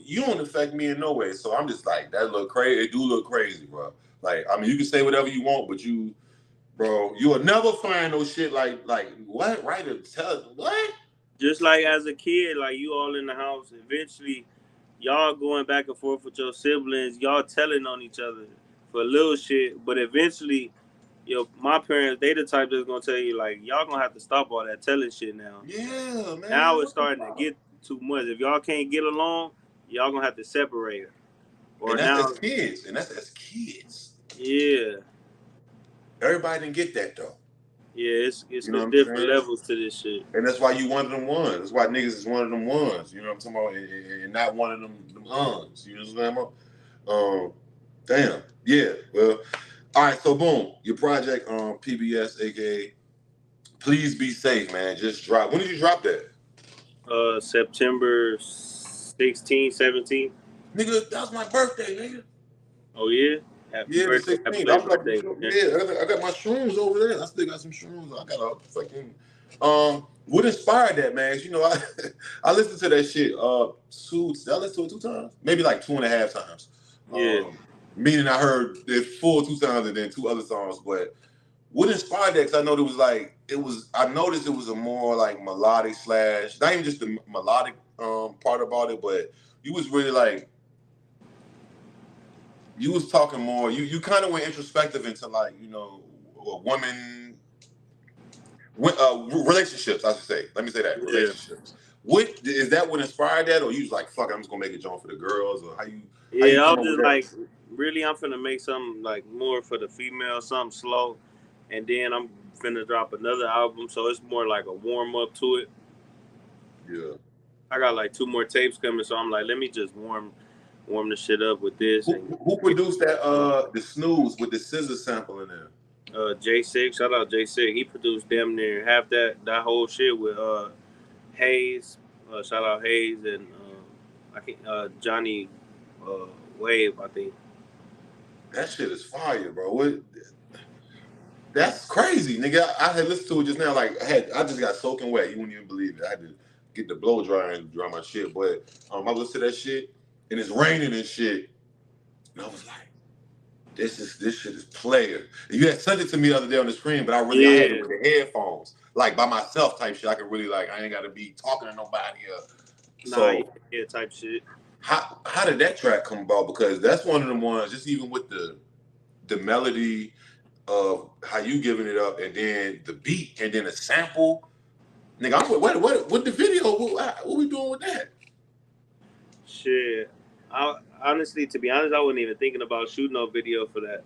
Speaker 1: you don't affect me in no way. So I'm just like, that look crazy. It do look crazy, bro. Like, I mean, you can say whatever you want, but bro, you will never find no shit like what? Right? Tell what?
Speaker 2: Just like as a kid, like you all in the house, eventually y'all going back and forth with your siblings, y'all telling on each other for little shit, but eventually my parents, they the type that's gonna tell you like y'all gonna have to stop all that telling shit now.
Speaker 1: Yeah, man.
Speaker 2: Now it's starting to get too much. If y'all can't get along, y'all gonna have to separate.
Speaker 1: Or and that's as kids. And that's as kids.
Speaker 2: Yeah.
Speaker 1: Everybody didn't get that though.
Speaker 2: Yeah, it's different levels to this shit.
Speaker 1: And that's why you one of them ones. That's why niggas is one of them ones. You know what I'm talking about? And not one of them uns. You know what I'm talking about? Damn. Yeah. Well, all right. So boom, your project on PBS, aka Please Be Safe, man. Just drop. When did you drop that?
Speaker 2: September 16, 17.
Speaker 1: Nigga, that was my birthday, nigga.
Speaker 2: Oh yeah? Happy birthday. Happy birthday.
Speaker 1: I got my shrooms over there. I still got some shrooms. I got a fucking what inspired that, man? You know, I listened to that shit did I listen to it 2 times? Maybe like 2.5 times.
Speaker 2: Yeah.
Speaker 1: Meaning I heard it full 2 times and then 2 other songs, but what inspired that? Because I know I noticed it was a more like melodic / not even just the melodic part about it, but you was really like, you was talking more, you kind of went introspective into like, you know, relationships, I should say. Let me say that, relationships. What is that what inspired that? Or you was like, fuck it, I'm just gonna make a joint for the girls? Or how you
Speaker 2: I was just like, really, I'm finna make something like more for the female, something slow. And then I'm finna drop another album, so it's more like a warm up to it.
Speaker 1: Yeah.
Speaker 2: I got like 2 more tapes coming, so I'm like, let me just warm the shit up with this.
Speaker 1: Who produced that the Snooze with the scissor sample in there?
Speaker 2: J6, shout out J6. He produced damn near half that whole shit with Hayes, shout out Hayes and I can Johnny Wave, I think.
Speaker 1: That shit is fire, bro. That's crazy, nigga. I had listened to it just now. Like I just got soaking wet. You wouldn't even believe it. I had to get the blow dryer and dry my shit. But I listened to that shit and it's raining and shit. And I was like, this shit is player. You had sent it to me the other day on the screen, but I had it
Speaker 2: Yeah,
Speaker 1: with the headphones, like by myself type shit. I could really like I ain't gotta be talking to nobody.
Speaker 2: nah,
Speaker 1: So
Speaker 2: yeah, type shit.
Speaker 1: how did that track come about? Because that's one of them ones, just even with the melody of how you giving it up, and then the beat, and then a sample. Nigga, what the video? What we doing with that?
Speaker 2: Shit. I honestly, to be honest, I wasn't even thinking about shooting no video for that.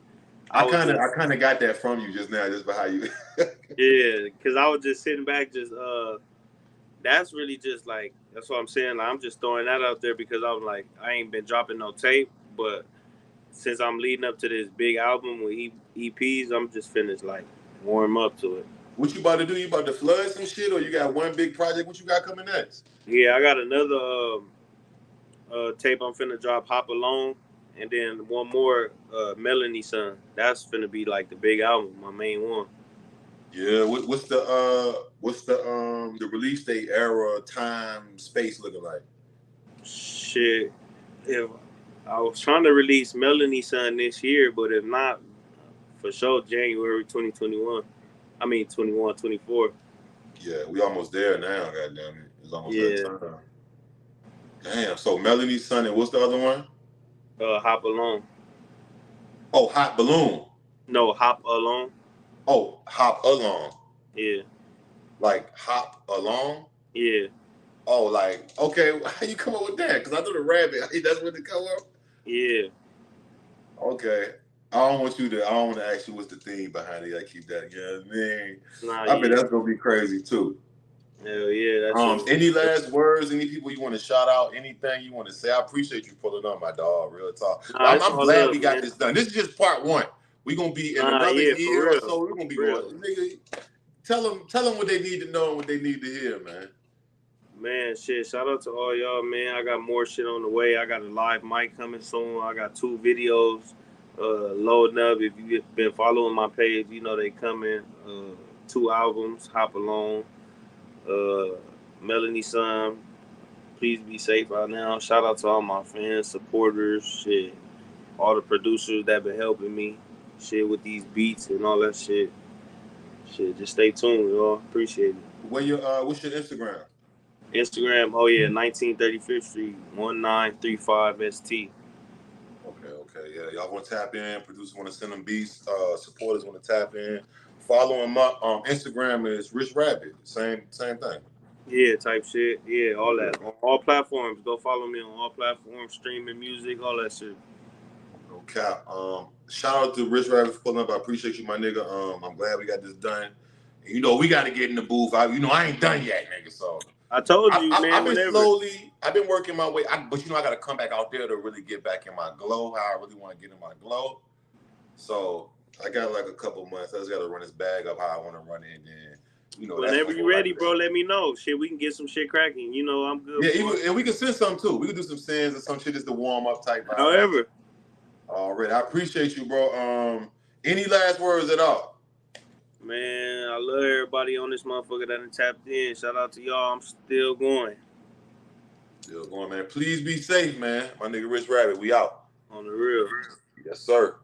Speaker 1: I
Speaker 2: I was
Speaker 1: kind
Speaker 2: just
Speaker 1: of got that from you just now, just by how you.
Speaker 2: yeah, because I was just sitting back, just that's really just like that's what I'm saying. Like, I'm just throwing that out there because I'm like I ain't been dropping no tape, but since I'm leading up to this big album with EPs, I'm just finished like warm up to it.
Speaker 1: What you about to do? You about to flood some shit, or you got one big project? What you got coming next?
Speaker 2: Yeah, I got another tape I'm finna drop, Hop Alone, and then one more, Melanie Son. That's finna be like the big album, my main one.
Speaker 1: Yeah, what's the release date, era, time, space looking like?
Speaker 2: Shit, if I was trying to release Melanie Son this year, but if not, for sure January 2021. I mean 21, 24.
Speaker 1: Yeah, we almost there now. Goddamn it, it's almost that
Speaker 2: Yeah,
Speaker 1: time. Damn. So Melanie's son, and what's the other one?
Speaker 2: Hop Alone.
Speaker 1: Oh, Hot Balloon.
Speaker 2: No, Hop Alone.
Speaker 1: Oh, Hop Along.
Speaker 2: Yeah,
Speaker 1: Like hop along.
Speaker 2: yeah,
Speaker 1: Oh, like okay. How you come up with that? Because I know the rabbit. That's what it come up.
Speaker 2: yeah.
Speaker 1: Okay. I don't want to ask you what's the theme behind it. I keep that. You know what I mean?
Speaker 2: Nah,
Speaker 1: I bet
Speaker 2: yeah.
Speaker 1: that's gonna be crazy too.
Speaker 2: Hell yeah, that shit.
Speaker 1: Any last words? Any people you want to shout out? Anything you want to say? I appreciate you pulling up, my dog. Real talk.
Speaker 2: Nah, it's
Speaker 1: I'm
Speaker 2: all
Speaker 1: glad
Speaker 2: love,
Speaker 1: we got
Speaker 2: man.
Speaker 1: this done. This is just part one. We're gonna be in
Speaker 2: Nah,
Speaker 1: another
Speaker 2: yeah, for
Speaker 1: year or
Speaker 2: real,
Speaker 1: so. We're gonna be
Speaker 2: for real.
Speaker 1: going. Nigga, tell them what they need to know and what they need to hear, man.
Speaker 2: Man, shit, shout out to all y'all, man. I got more shit on the way. I got a live mic coming soon. I got 2 videos loading up. If you've been following my page, you know they coming. 2 albums, Hop Alone, uh, Melanie Son. Please be safe out now. Shout out to all my fans, supporters, shit. All the producers that been helping me, shit, with these beats and all that shit. Shit, just stay tuned, y'all. Appreciate it.
Speaker 1: What's your Instagram?
Speaker 2: Instagram, oh yeah, 1935th Street, 1935 ST.
Speaker 1: Okay, yeah. Y'all want to tap in? Producers want to send them beats. Supporters want to tap in. Follow him up. Instagram is Rich Rabbit. Same thing.
Speaker 2: Yeah, type shit. Yeah, all
Speaker 1: Yeah.
Speaker 2: that. On all platforms. Go follow me on all platforms, streaming music, all that shit.
Speaker 1: No cap. Shout out to Rich Rabbit for pulling up. I appreciate you, my nigga. I'm glad we got this done. And, we got to get in the booth. I ain't done yet, nigga. So
Speaker 2: I told you, man,
Speaker 1: I've been
Speaker 2: whenever.
Speaker 1: I've been working my way. But I got to come back out there to really get back in my glow. How I really want to get in my glow. So I got like a couple months. I just got to run this bag up how I want to run it. And then, that's
Speaker 2: Whenever
Speaker 1: gonna go
Speaker 2: you
Speaker 1: like
Speaker 2: ready, bro,
Speaker 1: that.
Speaker 2: let me know. Shit, we can get some shit cracking. You know, I'm good
Speaker 1: Yeah,
Speaker 2: for it.
Speaker 1: and we can send some too. We can do some sends and some shit just to warm up type vibe.
Speaker 2: However,
Speaker 1: All right, I appreciate you, bro. Any last words at all?
Speaker 2: man, I love everybody on this motherfucker that done tapped in. Shout out to y'all. I'm still going.
Speaker 1: Still going, man. Please be safe, man. My nigga Rich Rabbit, we out.
Speaker 2: On the real.
Speaker 1: Yes, sir.